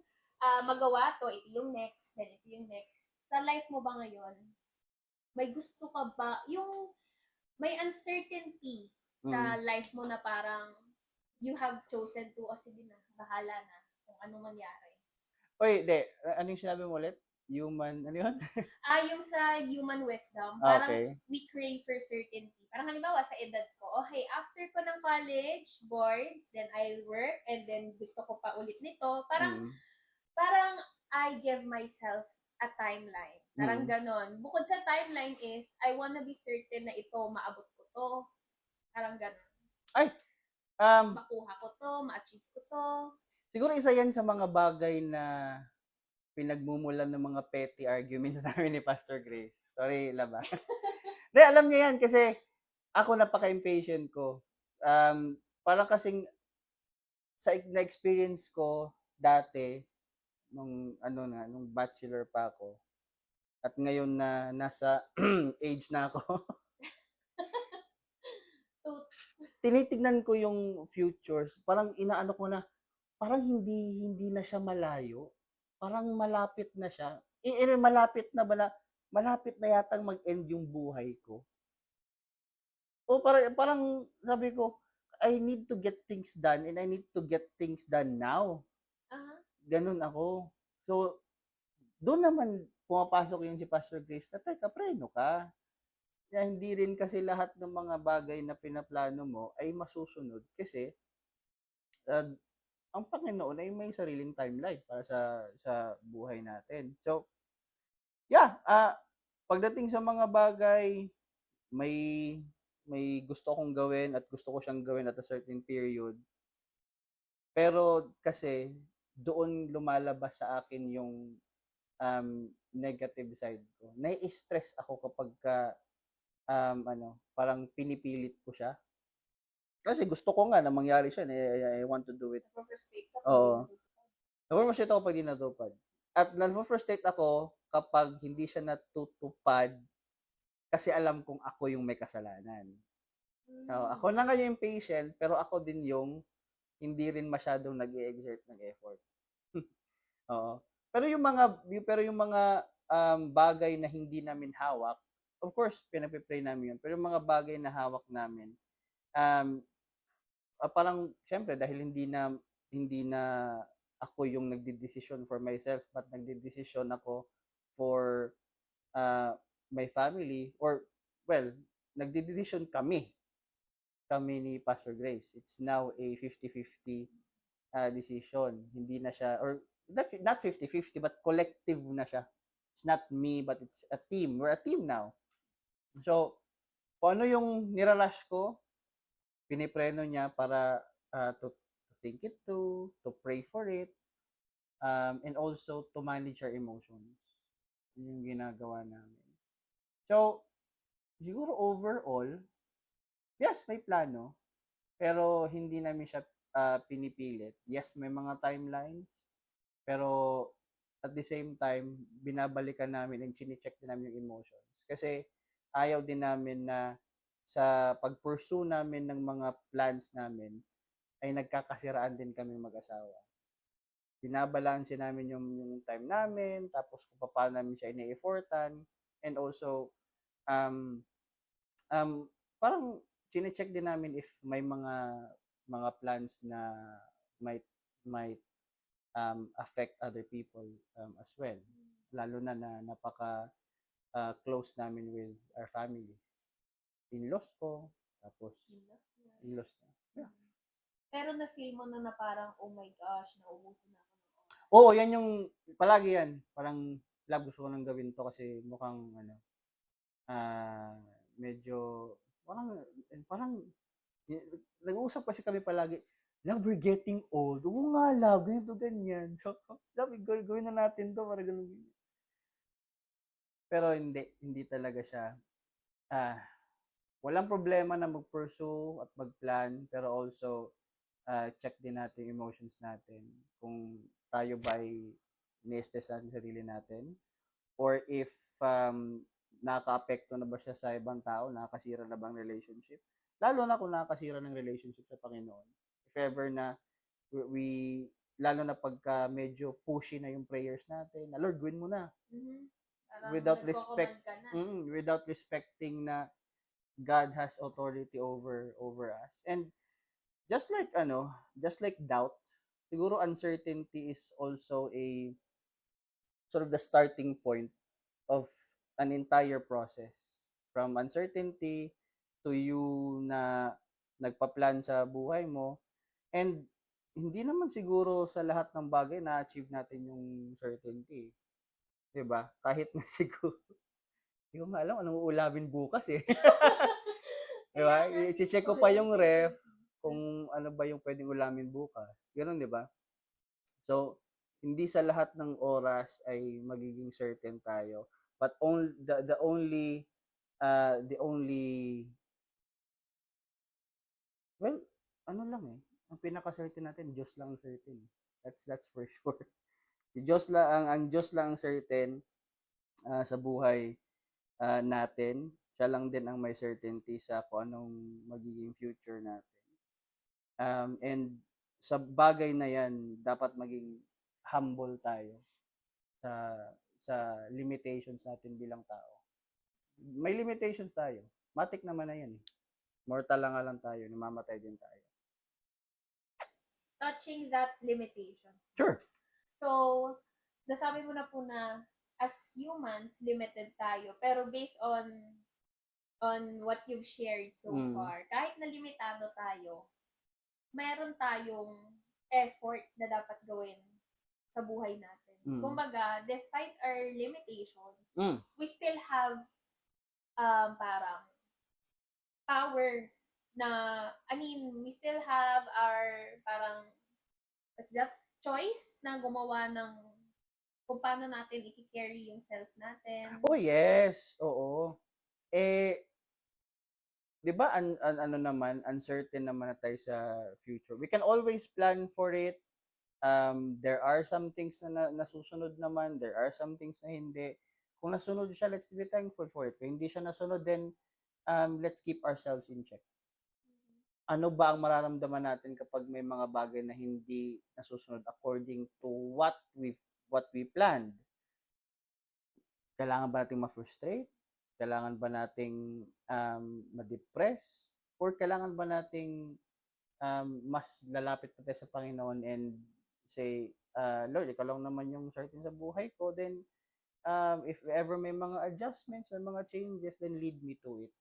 Speaker 1: magawa to, ito yung next, then ito yung next. Sa life mo ba ngayon, may gusto ka ba, yung may uncertainty sa life mo na parang you have chosen to, o sige na, bahala na kung ano mangyari.
Speaker 3: Oy, de, ano yung sinabi mo ulit? human, ano yun?
Speaker 1: Yung sa human wisdom,
Speaker 3: Ah,
Speaker 1: parang
Speaker 3: okay.
Speaker 1: we crave for certainty. Parang halimbawa sa edad ko, okay, after ko ng college, boards, then I work, and then gusto ko pa ulit nito. Parang,
Speaker 3: Mm.
Speaker 1: parang I give myself a timeline. Parang
Speaker 3: Mm.
Speaker 1: ganon. Bukod sa timeline is, I wanna be certain na ito, maabot ko to. Parang ganon.
Speaker 3: Ay, um,
Speaker 1: Makuha ko to, ma-achieve ko to.
Speaker 3: siguro isa yan sa mga bagay na pinagmumulan ng mga petty arguments namin ni Pastor Grace. Sorry, laba. Hindi, alam niya yan kasi ako napaka-impatient ko. Parang kasing na-experience ko dati nung ano na, nung bachelor pa ako at ngayon na nasa age na ako,
Speaker 1: To,
Speaker 3: tinitignan ko yung futures, parang inaano ko na, parang hindi na siya malayo. Parang malapit na siya. Malapit na bala, malapit na yatang mag-end yung buhay ko. O parang sabi ko, I need to get things done and I need to get things done now.
Speaker 1: uh
Speaker 3: Ganun ako. So, doon naman pumapasok yung si Pastor Grace na, teka, preno ka. Na hindi rin kasi lahat ng mga bagay na pinaplano mo ay masusunod kasi uh, ang Panginoon ay may sariling timeline para sa buhay natin. So, yeah, pagdating sa mga bagay, may may gusto kong gawin at gusto ko siyang gawin at a certain period. Pero kasi doon lumalabas sa akin yung negative side ko. Nai-stress ako kapag parang pinipilit ko siya. Kasi gusto ko nga na mangyari siya. I want to do it.
Speaker 1: Frustrate ka
Speaker 3: Oo. Na-frustrate ako pag di natupad. At na-frustrate ako kapag hindi siya natutupad kasi alam kong ako yung may kasalanan. So, ako na nga yung impatient, pero ako din yung hindi rin masyadong nag-exert ng effort. Oo. Pero yung mga bagay na hindi namin hawak, of course, pinagpe-pray namin yun. Pero yung mga bagay na hawak namin, um, parang syempre dahil hindi na ako yung nagdedesisyon for myself, but nagdedesisyon ako for uh, my family or well, nagdedesisyon kami ni Pastor Grace. It's now a 50-50 decision. Hindi na siya, or not 50-50, but collective na siya. It's not me, but it's a team. We're a team now. So, kung ano yung nirarush ko, pinipreno niya para to think it to pray for it, and also to manage our emotions. Yun yung ginagawa namin. So, siguro overall, yes, may plano, pero hindi namin siya pinipilit. Yes, may mga timelines, pero at the same time, binabalikan namin and chine-check din namin yung emotions. Kasi ayaw din namin na sa pag-pursue namin ng mga plans namin, ay nagkakasiraan din kami mag-asawa. Binabalanse namin yung time namin, tapos kung paano namin siya ini-effortan, and also, um, parang chine-check din namin if may mga plans na might might affect other people as well. Lalo na napaka close namin with our families. In-laws ko, tapos in-laws na. Yeah.
Speaker 1: Pero na-feel mo na parang, oh my gosh, naubusan na ako ng oras.
Speaker 3: Oo, yan yung, palagi yan. Parang, love, gusto ko nang gawin to kasi mukhang, ah, medyo, parang, nag-uusap kasi kami palagi, love, we're getting old. Oo nga, love, ganito, ganyan. So, love, gawin na natin to, para ganun. Pero hindi talaga siya, ah, walang problema na mag-pursue at mag-plan, pero also, check din natin yung emotions natin. Kung tayo ba ay ni-stressan sa sarili natin, or if nakaka-apekto na ba siya sa ibang tao, nakakasira na bang relationship. Lalo na kung nakakasira ng relationship sa Panginoon. If ever na we lalo na pagka medyo pushy na yung prayers natin, na Lord, gawin mo na.
Speaker 1: Parang
Speaker 3: Without
Speaker 1: nagko-command
Speaker 3: respect,
Speaker 1: ka na.
Speaker 3: without respecting na God has authority over us. And just like just like doubt, siguro uncertainty is also sort of the starting point of an entire process. From uncertainty to you na nagpa-plan sa buhay mo. And hindi naman siguro sa lahat ng bagay na-achieve natin yung certainty. 'Di ba? Kahit na siguro, hindi ko nga alam anong uulamin bukas eh. 'Di ba? I-check ko pa yung ref kung ano ba yung pwedeng ulamin bukas. Ganun, 'di ba? So, hindi sa lahat ng oras ay magiging certain tayo. But only the only well, ano lang eh. Ang pinaka-certain natin, Diyos lang ang certain. That's for sure. Si Diyos lang ang Diyos lang ang certain sa buhay natin. Siya lang din ang may certainty sa kung anong magiging future natin. And sa bagay na yan, dapat maging humble tayo sa sa limitations natin bilang tao. May limitations tayo. Matik naman na yan eh. Mortal lang tayo, namamatay din tayo.
Speaker 1: Touching that limitation.
Speaker 3: Sure.
Speaker 1: So, nasabi mo na po na as humans, limited tayo. Pero based on what you've shared so far, kahit na limitado tayo, meron tayong effort na dapat gawin sa buhay natin. Kumbaga, despite our limitations, we still have parang power na, we still have our parang, what's that, choice na gumawa ng kung paano natin i-carry yung self natin.
Speaker 3: Oh, yes. Oo. Eh, di ba, ano naman, uncertain naman na tayo sa future. We can always plan for it. There are some things na nasusunod naman. There are some things na hindi. Kung nasunod siya, let's be thankful for it. Kung hindi siya nasunod, then let's keep ourselves in check. Ano ba ang mararamdaman natin kapag may mga bagay na hindi nasusunod according to what we planned? Kailangan ba nating ma-frustrate? Kailangan ba nating ma-depress? Or kailangan ba nating mas lalapit pa tayo sa Panginoon and say, Lord, ikaw lang naman yung certain sa buhay ko, then if ever may mga adjustments or mga changes, then lead me to it.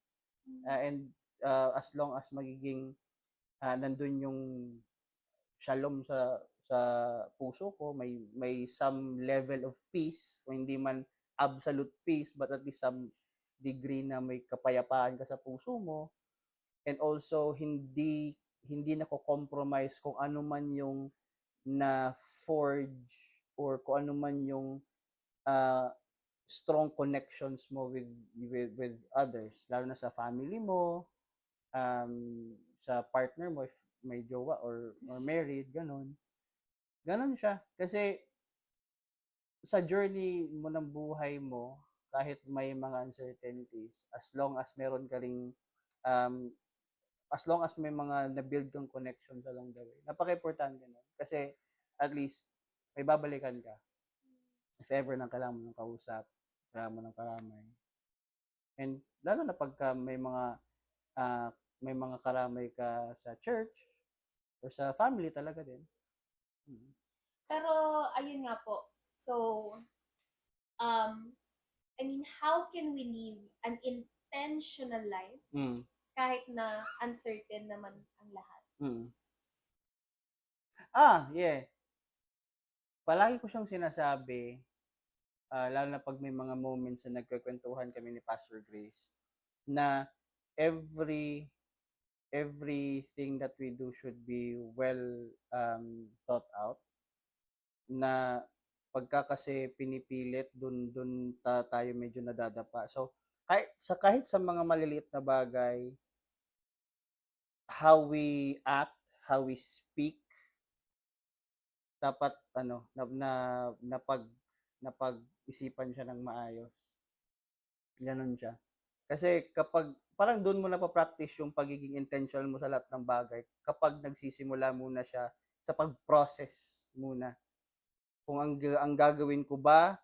Speaker 3: And as long as magiging nandun yung shalom sa puso ko, may some level of peace, o hindi man absolute peace, but at least some degree na may kapayapaan ka sa puso mo, and also hindi nako-compromise kung ano man yung na forge or kung ano man yung strong connections mo with others, lalo na sa family mo, sa partner mo if may jowa or married, ganon siya. Kasi sa journey mo ng buhay mo, kahit may mga uncertainties, as long as meron ka ring as long as may mga na-build kang connections along the way, napaka-importante nun. Kasi at least may babalikan ka if ever nang kailangan mo ng kausap, kailangan mo ng karamay. And lalo na pagka may mga karamay ka sa church or sa family talaga din.
Speaker 1: Pero, ayun nga po. So, how can we live an intentional life kahit na uncertain naman ang lahat?
Speaker 3: Yeah. Palagi ko siyang sinasabi, lalo na pag may mga moments na nagkukwentuhan kami ni Pastor Grace, na everything that we do should be well thought out. Na pagka kasi pinipilit, dun tayo medyo nadadapa. So, kahit sa mga maliliit na bagay, how we act, how we speak, dapat napag-isipan siya ng maayos. Ganon siya. Kasi kapag parang doon mo napapractice yung pagiging intentional mo sa lahat ng bagay, kapag nagsisimula muna siya sa pag-process muna. Kung ang gagawin ko ba,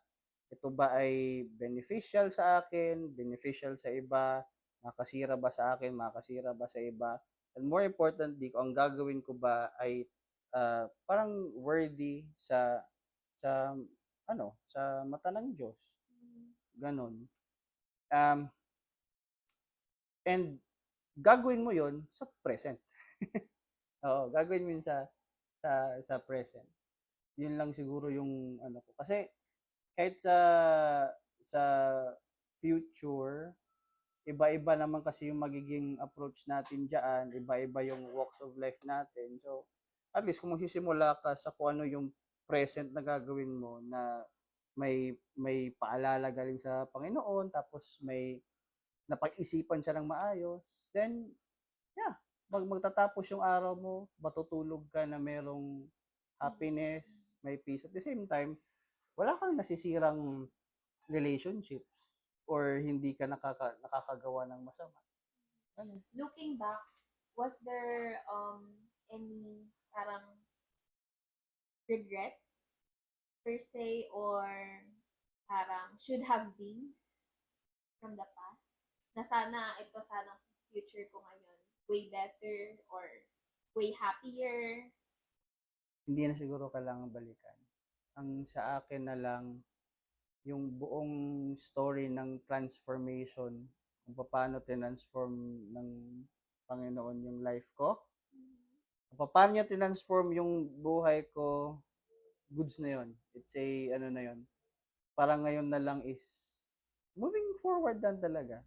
Speaker 3: ito ba ay beneficial sa akin, beneficial sa iba, makasira ba sa akin, makasira ba sa iba, and more importantly, kung ang gagawin ko ba ay parang worthy sa sa mata ng Diyos. Ganon. Um, and gagawin mo yon sa present. Oo, gagawin mo yun sa present. Yun lang siguro yung ko. Kasi kahit sa future, iba-iba naman kasi yung magiging approach natin diyan, iba-iba yung walks of life natin. So, at least kung magsisimula ka sa kung ano yung present na gagawin mo na may paalala galing sa Panginoon, tapos may napag-isipan siya ng maayos, then yeah, magtatapos yung araw mo, matutulog ka na merong happiness, may peace. At the same time, wala kang nasisirang relationships or hindi ka nakakagawa ng masama. Ano?
Speaker 1: Looking back, was there any parang regret per se or parang should have been from the past? Na sana ito sana future ko ngayon way better or way happier.
Speaker 3: Hindi na siguro kailangan balikan. Ang sa akin na lang, yung buong story ng transformation, kung paano tinransform ng Panginoon yung life ko, kung paano niya tinransform yung buhay ko, goods na yon. It's a, ano na yon. Parang ngayon na lang is moving forward lang talaga.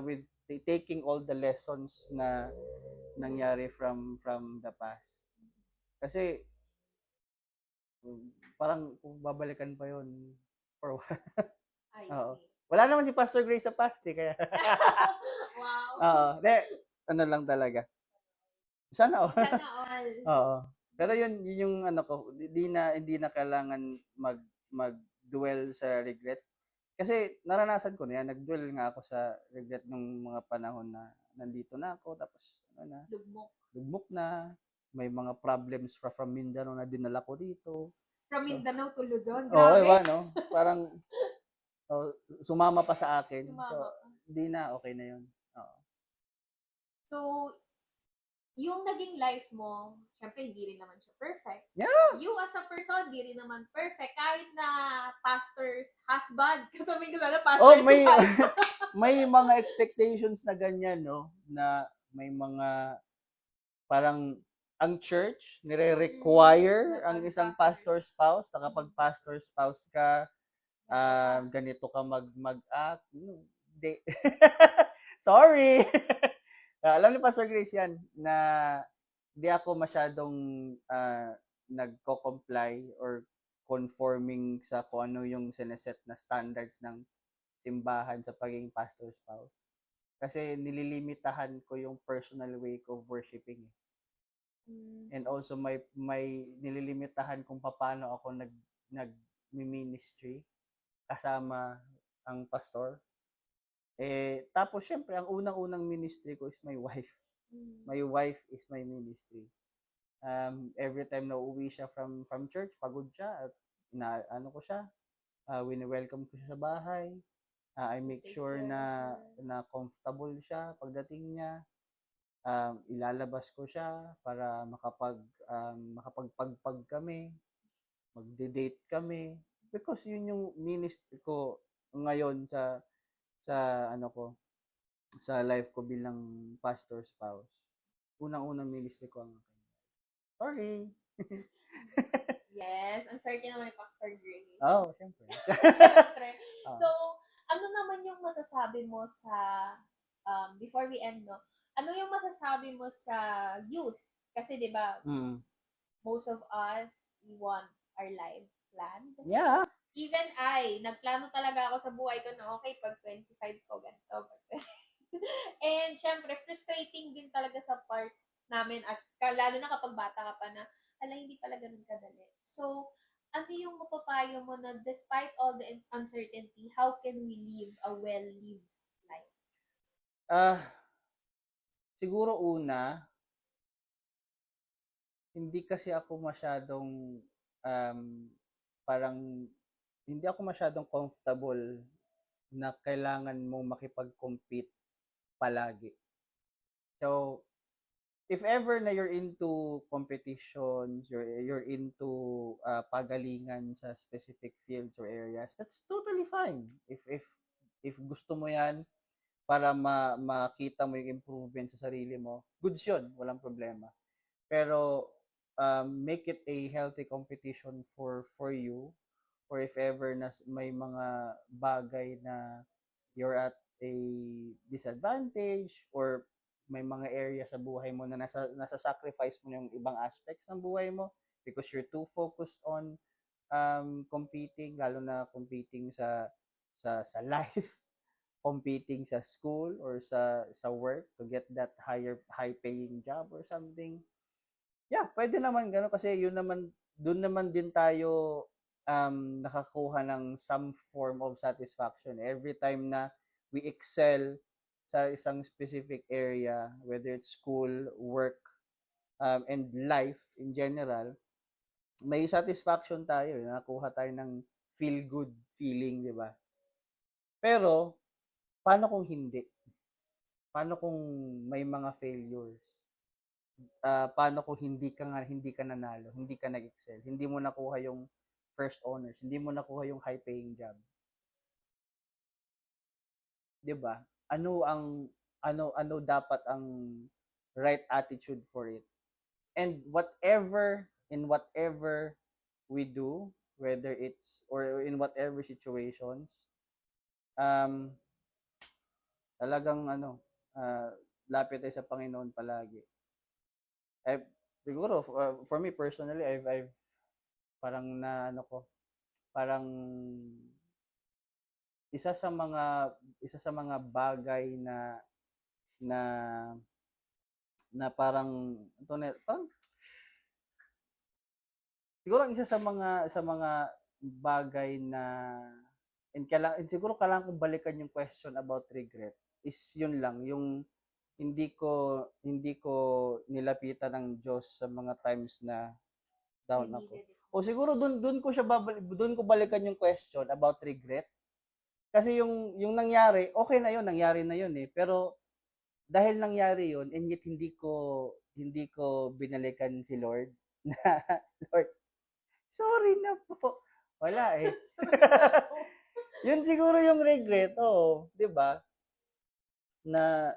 Speaker 3: With taking all the lessons na nangyari from the past. Kasi, parang kung babalikan pa yon for what?
Speaker 1: Ay,
Speaker 3: Oo.
Speaker 1: okay.
Speaker 3: Wala naman si Pastor Grace sa past eh, kaya.
Speaker 1: Wow.
Speaker 3: Oo. Ano lang talaga. Sana all.
Speaker 1: Sana all.
Speaker 3: Oo. Pero yun yung ko, hindi na kailangan mag-dwell sa regret. Kasi naranasan ko na yan, nag-dwell nga ako sa regret nung mga panahon na nandito na ako, tapos lugmok na, may mga problems from Mindanao na dinala ko dito.
Speaker 1: From Mindanao to Luzon,
Speaker 3: Oo,
Speaker 1: grabe.
Speaker 3: diba, no? Parang sumama pa sa akin. So,
Speaker 1: Sumama pa.
Speaker 3: hindi na, okay na yun. Oo.
Speaker 1: So, yung naging life mo, syempre hindi rin naman siya perfect.
Speaker 3: Yeah.
Speaker 1: You as a person, hindi rin naman perfect. Kahit na pastor's husband. Kasabihin ko sana pastor's wife.
Speaker 3: May mga expectations na ganyan, no? Na may mga parang ang church nire-require ang isang pastor spouse na kapag pastor spouse ka, ganito ka mag-act. Hindi. Sorry. Alam ni Pastor Grace yan na di ako masyadong nagko-comply or conforming sa kung ano yung sineset na standards ng simbahan sa pagiging pastor spouse. Kasi nililimitahan ko yung personal way of worshiping. And also may nililimitahan kung paano ako nag-ministry kasama ang pastor. Tapos syempre ang unang-unang ministry ko is my wife. My wife is my ministry. Every time na uuwi siya from church, pagod siya at ko siya, wini-welcome ko siya sa bahay. I make sure na comfortable siya pagdating niya. Ilalabas ko siya para makapagpagpag kami, magde-date kami because yun yung ministry ko ngayon sa sa life ko bilang pastor spouse. Unang-unang ministry ko ang sorry.
Speaker 1: Yes, ang sorry naman yung Pastor Grace.
Speaker 3: Oh, syempre.
Speaker 1: Syempre. So, ano naman yung masasabi mo sa, before we end, no? Ano yung masasabi mo sa youth? Kasi, di ba, most of us, we want our lives planned.
Speaker 3: Yeah.
Speaker 1: Even nagplano talaga ako sa buhay ko na okay, pag 25 ko, ganito. And, syempre, frustrating din talaga sa part namin at lalo na kapag bata ka pa na, hindi pala ganun kadali. So, ano yung mapapayo mo na despite all the uncertainty, how can we live a well-lived life?
Speaker 3: Siguro una, hindi kasi ako masyadong parang hindi ako masyadong comfortable na kailangan mong makipag-compete palagi. So, if ever na you're into competitions, you're into pagalingan sa specific fields or areas, that's totally fine. If gusto mo 'yan para makita mo yung improvement sa sarili mo, goods 'yun, walang problema. Pero make it a healthy competition for you, or if ever na may mga bagay na you're at a disadvantage, or may mga area sa buhay mo na nasa sacrifice mo yung ibang aspects ng buhay mo because you're too focused on competing, lalo na competing sa life, competing sa school or sa work to get that high paying job or something. Yeah, pwede naman gano'n kasi yun naman, dun naman din tayo nakakuha ng some form of satisfaction. Every time na we excel sa isang specific area, whether it's school, work, and life in general, may satisfaction tayo. Nakakuha tayo ng feel good feeling, di ba? Pero, paano kung hindi? Paano kung may mga failures? Paano kung hindi ka nanalo, hindi ka nag-excel, hindi mo nakuha yung first honors, hindi mo nakuha yung high paying job, 'di ba? Ano dapat ang right attitude for it? And whatever we do, whether it's or in whatever situations, um talagang lapit tayo sa Panginoon palagi. Eh, siguro for me personally, I've parang na parang isa sa mga bagay na na parang siguro ang isa sa mga bagay na siguro kailangan kong balikan yung question about regret is yun lang, yung hindi ko nilapitan ng Diyos sa mga times na down ako. O siguro dun ko balikan yung question about regret. Kasi yung nangyari, okay na yun, nangyari na yun eh. Pero dahil nangyari yun, and yet hindi ko binalikan si Lord na, Lord, sorry na po. Wala eh. Yun siguro yung regret, oo, 'di ba? Na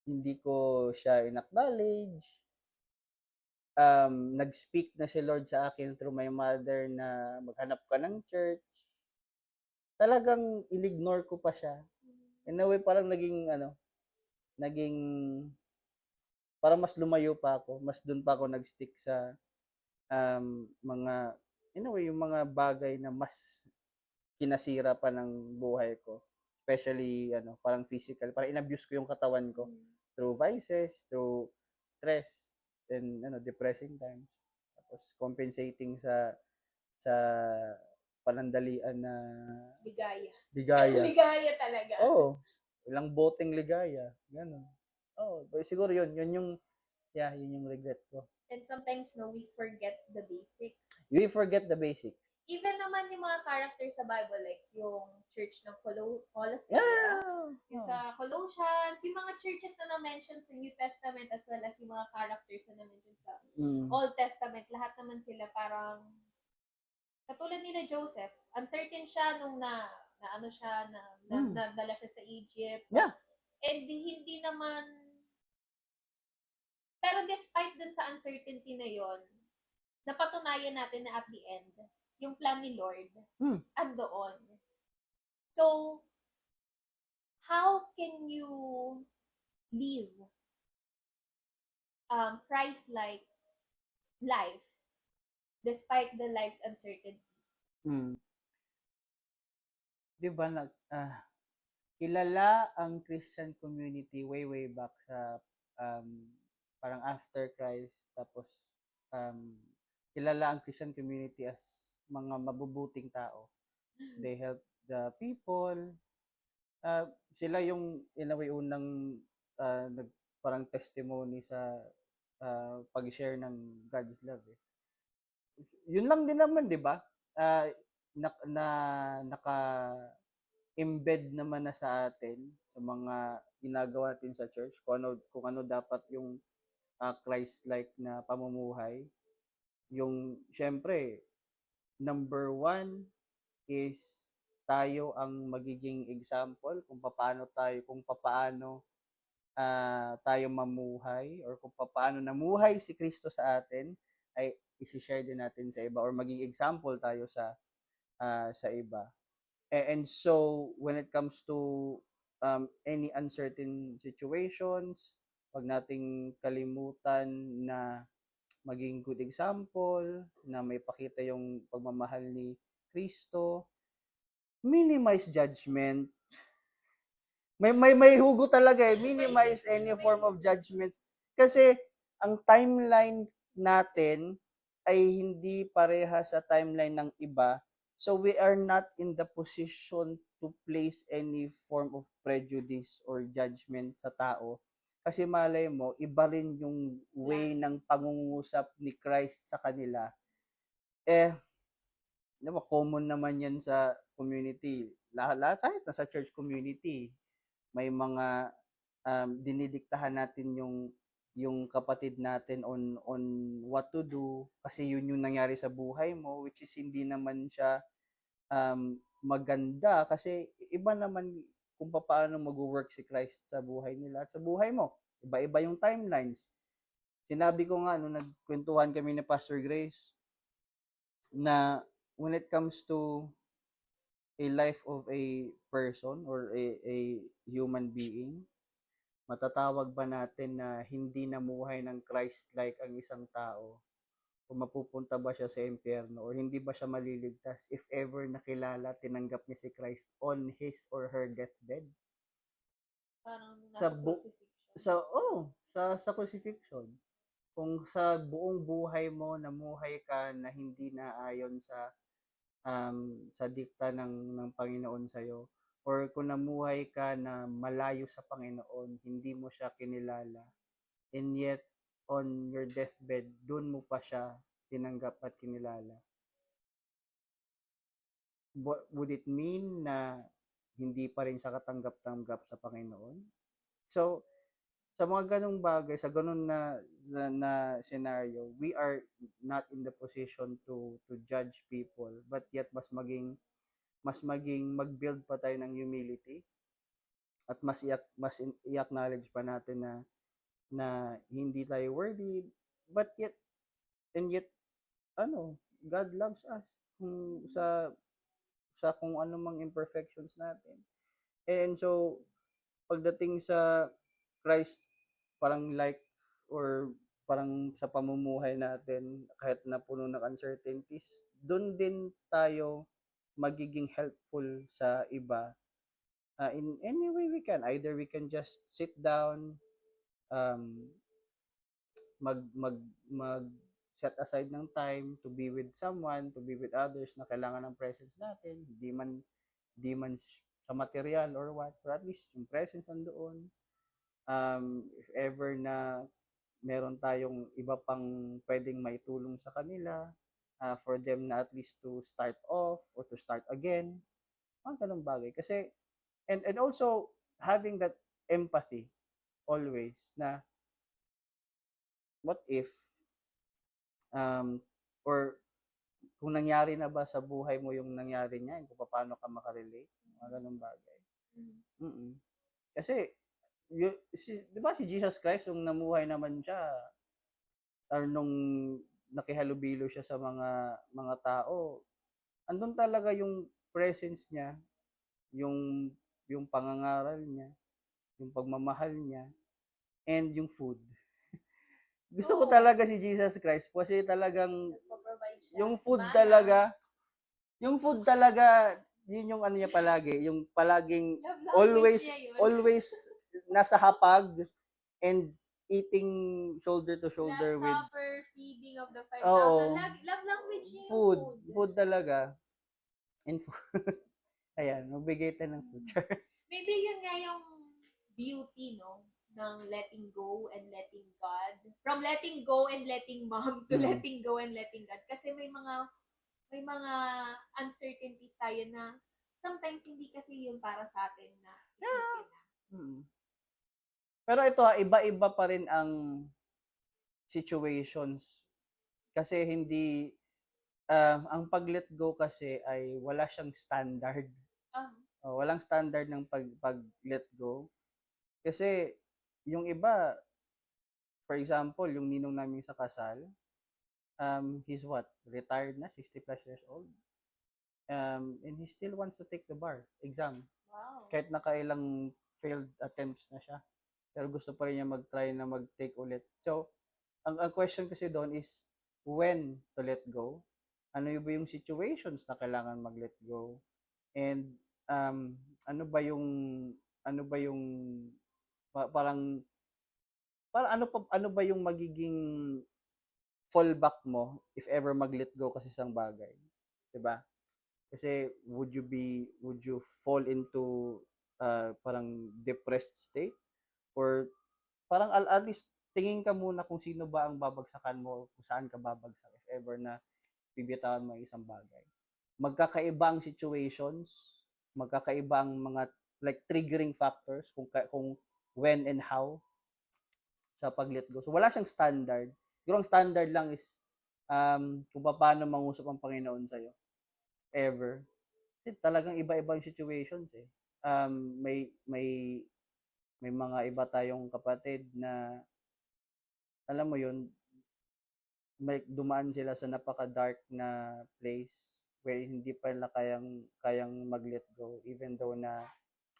Speaker 3: hindi ko siya in-acknowledge. Nag-speak na si Lord sa akin through my mother na maghanap ka ng church. Talagang in-ignore ko pa siya. In a way, parang naging, parang mas lumayo pa ako. Mas dun pa ako nag-stick sa mga, in a way, yung mga bagay na mas kinasira pa ng buhay ko. Especially, parang physical. Parang in-abuse ko yung katawan ko through vices, through stress, and depressing times. Tapos compensating sa panandalian na
Speaker 1: Ligaya.
Speaker 3: ligaya.
Speaker 1: Ligaya talaga.
Speaker 3: Oo. Ilang boteng ligaya. Ganun. Oo. Siguro yun yung regret ko.
Speaker 1: And sometimes, no, we forget the basics.
Speaker 3: We forget the basics.
Speaker 1: Even naman yung mga characters sa Bible, like yung church ng Colossia,
Speaker 3: Yeah.
Speaker 1: yung sa Colossians, yung mga churches na na-mention sa New Testament as well as yung mga characters na na-mention sa Old Testament, lahat naman sila parang katulad nila Joseph, uncertain siya nung nadala siya sa Egypt.
Speaker 3: Yeah.
Speaker 1: And hindi naman, pero despite dun sa uncertainty na yon, napatunayan natin na at the end, yung plan ni Lord, andoon. So, how can you live Christ-like life despite the life's uncertainty?
Speaker 3: Di ba kilala ang Christian community way back sa parang after Christ, tapos kilala ang Christian community as mga mabubuting tao. They help the people. Sila yung in a way unang parang testimony sa pag-share ng God's love eh. Yun lang din naman, 'di ba? Na naka embed naman na sa atin sa mga ginagawa natin sa church, kung ano dapat yung Christ-like na pamumuhay. Yung syempre, number one is tayo ang magiging example kung papaano tayo mamuhay or kung paano namuhay si Kristo sa atin ay isi-share din natin sa iba or maging example tayo sa iba. And so when it comes to any uncertain situations, wag nating kalimutan na maging good example, na may pakita yung pagmamahal ni Kristo, minimize judgment. May hugot talaga eh. Minimize any form of judgment. Kasi ang timeline natin ay hindi pareha sa timeline ng iba. So we are not in the position to place any form of prejudice or judgment sa tao. Kasi malay mo, iba rin yung way ng pangungusap ni Christ sa kanila. Eh, diba, common naman yan sa community. Lahat kahit nasa church community, may mga dinidiktahan natin yung kapatid natin on what to do kasi yun yung nangyari sa buhay mo, which is hindi naman siya maganda kasi iba naman kung paano mag-work si Christ sa buhay nila at sa buhay mo. Iba-iba yung timelines. Sinabi ko nga nung nagkwentuhan kami ni Pastor Grace na when it comes to a life of a person or a human being, matatawag ba natin na hindi namuhay ng Christ-like ang isang tao? Kung mapupunta ba siya sa impyerno or hindi ba siya maliligtas if ever nakilala, tinanggap niya si Christ on his or her deathbed?
Speaker 1: Parang
Speaker 3: Sa sa crucifixion. Kung sa buong buhay mo namuhay ka na hindi naayon sa dikta ng Panginoon sa iyo or kung namuhay ka na malayo sa Panginoon, hindi mo siya kinilala, and yet on your deathbed, doon mo pa siya tinanggap at kinilala. Would it mean na hindi pa rin siya katanggap-tanggap sa Panginoon? So, sa mga ganong bagay, sa ganon na scenario, we are not in the position to judge people, but yet mas maging mag-build pa tayo ng humility at i-acknowledge pa natin na hindi tayo worthy, but yet God loves us kung sa kung ano mang imperfections natin. And so pagdating sa Christ, parang like or parang sa pamumuhay natin kahit na puno ng uncertainties, doon din tayo magiging helpful sa iba in any way we can. Either we can just sit down, um, mag set aside ng time to be with someone, to be with others na kailangan ng presence natin, di man sa material or what, or at least yung presence nandoon. If ever na meron tayong iba pang pwedeng maitulong sa kanila, for them na at least to start off or to start again, mga ganung bagay. Kasi, and also, having that empathy always na, what if, or kung nangyari na ba sa buhay mo yung nangyari niya, kung paano ka makarelate, mga ganung bagay. Mm-mm. Kasi, di ba si Jesus Christ, yung namuhay naman siya, or nung nakihalubilo siya sa mga tao, andun talaga yung presence niya, yung pangangaral niya, yung pagmamahal niya, and yung food. Gusto ko talaga si Jesus Christ kasi talagang yung food talaga, yun yung ano niya palagi, yung palaging always nasa hapag and eating shoulder to shoulder with
Speaker 1: proper feeding of the 5,000.
Speaker 3: Oo.
Speaker 1: Love language niya yung
Speaker 3: food talaga. And ayan, magbigay tayo ng future.
Speaker 1: Maybe yun nga yung beauty, no? Ng letting go and letting God. From letting go and letting mom to letting go and letting God. Kasi may mga uncertainties tayo na
Speaker 4: sometimes hindi kasi yung para sa atin na isipin na.
Speaker 3: Mm. Pero ito iba-iba pa rin ang situations. Kasi hindi, ang pag-let go kasi ay wala siyang standard.
Speaker 4: Ah,
Speaker 3: Walang standard ng pag-let go. Kasi yung iba, for example, yung ninong namin sa kasal, he's what? Retired na, 60 plus years old. And he still wants to take the bar exam.
Speaker 4: wow.
Speaker 3: Kahit nakailang failed attempts na siya. Pero gusto pa rin niya mag-try na mag-take ulit. So, ang question kasi doon is when to let go. Ano ba yung situations na kailangan mag-let go? And ano ba yung parang ano ba yung magiging fallback mo if ever mag-let go kasi isang bagay, 'di ba? Kasi would you fall into parang depressed state, or parang at least tingin ka muna kung sino ba ang babagsakan mo, kung saan ka babagsak if ever na bibitawan mo ang isang bagay. Magkakaiba ang situations, magkakaiba ang mga like triggering factors kung when and how sa pag-let go. So wala siyang standard. Siguro ang standard lang is kung paano mangusap ang Panginoon sa'yo. Ever. Kasi talagang iba-iba yung situations eh. May mga iba tayong kapatid na alam mo yun, may dumaan sila sa napaka-dark na place where hindi pa nila kayang mag-let go even though na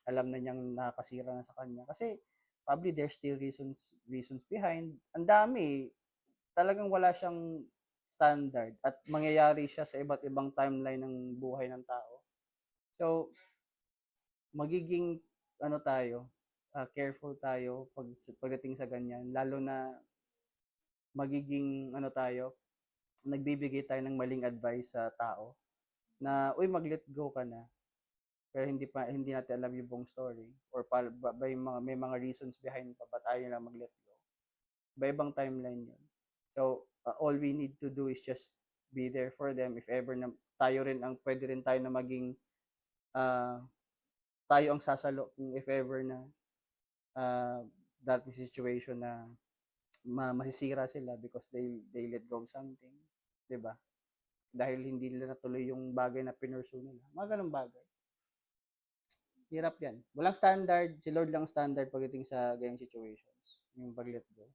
Speaker 3: alam na niyang nakakasira na sa kanya. Kasi probably there's still reasons behind. Ang dami, talagang wala siyang standard at mangyayari siya sa iba't ibang timeline ng buhay ng tao. So, magiging ano tayo, careful tayo pagdating sa ganyan, lalo na magiging ano tayo, nagbibigay tayo ng maling advice sa tao na uy mag-let go ka na, pero hindi natin alam yung buong story or may mga reasons behind pa ba't ayaw na mag-let go. Iba-ibang timeline yun. So all we need to do is just be there for them if ever na tayo rin ang pwede rin tayo na maging tayo ang sasalo kung if ever na that situation na masisira sila because they let go of something, 'di ba? Dahil hindi nila natuloy yung bagay na pinursue nila. Mga ganung bagay. Hirap yan. Walang standard. Si Lord lang standard pagdating sa ganyang situations. Yung pag-let go.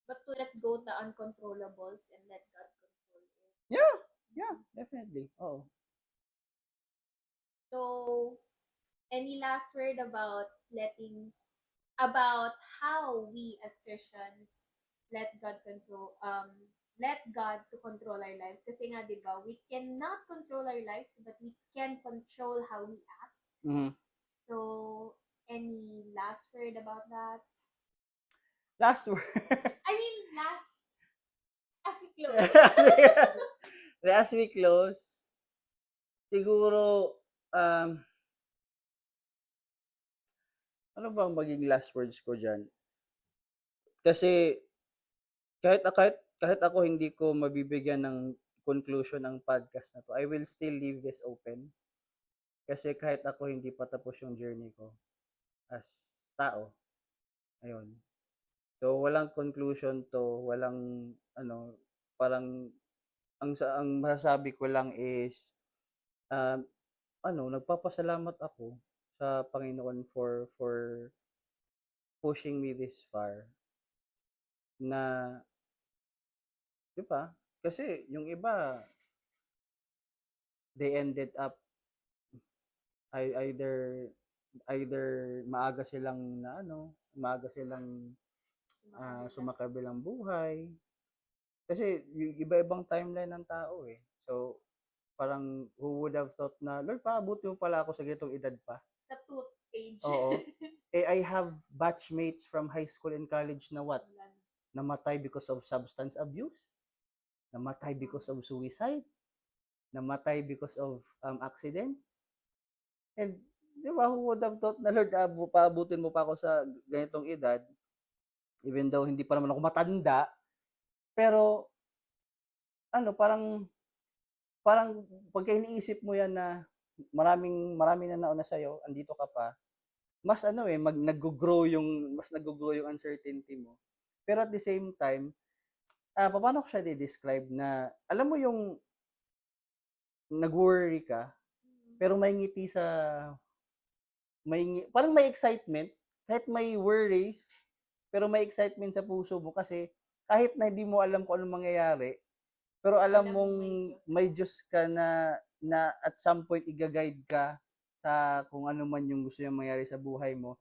Speaker 4: But to let go the uncontrollables and let God control it.
Speaker 3: Yeah, definitely. Oo.
Speaker 4: So, any last word about how we as Christians let God to control our lives. Kasi nga, di ba, we cannot control our lives, but we can control how we act.
Speaker 3: Mm-hmm.
Speaker 4: So, any last word about that?
Speaker 3: Last word.
Speaker 4: I mean, as we close.
Speaker 3: As we close, siguro, ano ba ang maging last words ko dyan? Kasi, kahit ako hindi ko mabibigyan ng conclusion ng podcast na to, I will still leave this open. Kasi kahit ako hindi pa tapos yung journey ko as tao. Ayun. So, walang conclusion to, walang, parang, ang masasabi ko lang is, nagpapasalamat ako sa Panginoon for pushing me this far. Na, di ba? Kasi, yung iba, they ended up either maaga silang sumakabilang buhay. Kasi yung iba-ibang timeline ng tao eh. So, parang who would have thought na, Lord, paabuti mo pala ako sa ganitong edad pa.
Speaker 4: Sa tooth age.
Speaker 3: Oo. I have batchmates from high school and college na what? Namatay because of substance abuse. Namatay because of suicide. Namatay because of accidents. And, di ba, who would have thought na, Lord, paabutin mo pa ako sa ganitong edad, even though hindi pa naman ako matanda, pero, parang pagka iniisip mo yan na, maraming na nauna sa'yo, andito ka pa, mas mas nag-grow yung uncertainty mo. Pero at the same time, paano ko siya i-describe na, alam mo yung nag-worry ka, pero may ngiti sa, parang may excitement, kahit may worries, pero may excitement sa puso mo kasi kahit na hindi mo alam kung anong mangyayari, pero alam
Speaker 4: Alam mo
Speaker 3: mong
Speaker 4: may Diyos.
Speaker 3: may Diyos ka na at some point i-guide ka sa kung ano man yung gusto niya mangyari sa buhay mo.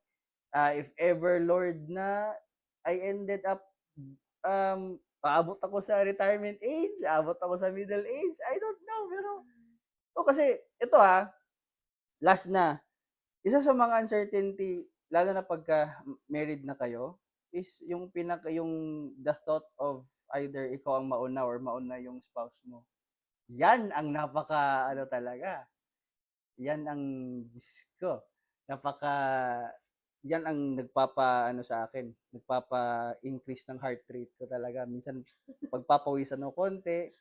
Speaker 3: If ever, Lord, na I ended up, paabot ako sa retirement age, abot ako sa middle age, I don't know, pero, kasi, ito last na, isa sa mga uncertainty, lalo na pagka married na kayo, is yung the thought of either ikaw ang mauna or mauna yung spouse mo. Yan ang talaga. Yan ang, Diyos ko, yan ang sa akin, nagpapa-increase ng heart rate ko talaga. Minsan, pagpapawisan ng konti,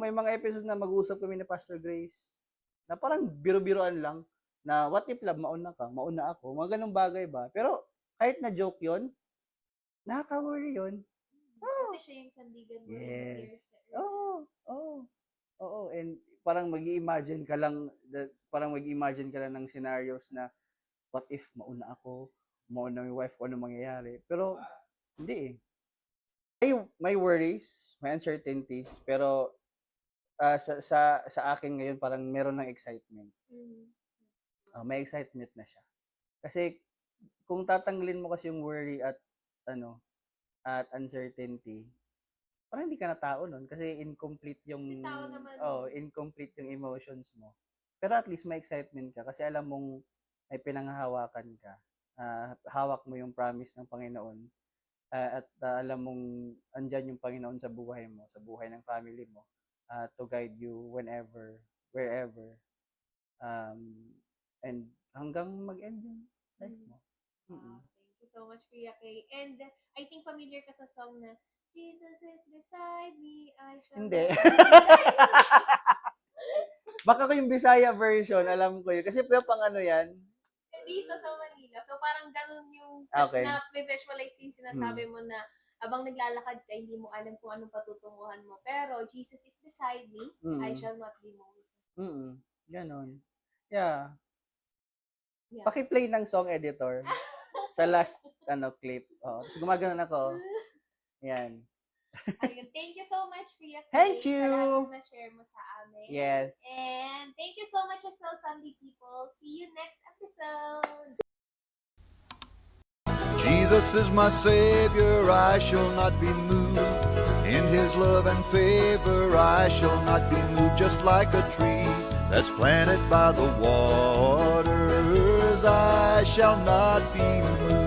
Speaker 3: may mga episode na mag-uusap kami ni Pastor Grace, na parang biro-biroan lang, na what if love, mauna ka, mauna ako, mga ganung bagay ba? Pero, kahit na joke yon, nakaka-worry yun.
Speaker 4: Kasi siya yung sandigan mo.
Speaker 3: Yes. Oo. And parang mag-imagine ka lang ng scenarios na, what if mauna ako, mauna yung wife ko, ano mangyayari? Pero, hindi may worries, may uncertainties, pero sa akin ngayon parang meron ng excitement. May excitement na siya. Kasi kung tatanggalin mo kasi yung worry at uncertainty, parang hindi ka na tao nun kasi incomplete yung
Speaker 4: Tao naman.
Speaker 3: incomplete yung emotions mo. Pero at least may excitement ka kasi alam mong may pinanghahawakan ka. Hawak mo yung promise ng Panginoon. At alam mong andyan yung Panginoon sa buhay mo, sa buhay ng family mo, to guide you whenever, wherever. And hanggang mag-end yung life mo.
Speaker 4: Thank you so much, Kuya Kay. And I think familiar ka sa song na, Jesus is beside me, I shall
Speaker 3: Hindi.
Speaker 4: not be afraid."
Speaker 3: Baka ko yung Bisaya version, alam ko yun. Kasi pero pang yan.
Speaker 4: Dito sa Manila. So parang ganun yung
Speaker 3: Okay.
Speaker 4: na visualize yung sinasabi mo na habang naglalakad ka, hindi mo alam kung anong patutunguhan mo. Pero Jesus is beside me, I shall not be moved.
Speaker 3: Ganon. Yeah.
Speaker 4: Yeah.
Speaker 3: Paki-play ng song editor sa last clip. Tapos gumaganon ako. Yan.
Speaker 4: Ayun. Thank you so much, Kuya Kay.
Speaker 3: Thank
Speaker 4: Sa
Speaker 3: you.
Speaker 4: lahat na share mo sa amin.
Speaker 3: Yes.
Speaker 4: And thank you so much as well, Sunday people. See you next episode.
Speaker 5: Jesus is my Savior, I shall not be moved. In His love and favor, I shall not be moved. Just like a tree that's planted by the waters, I shall not be moved.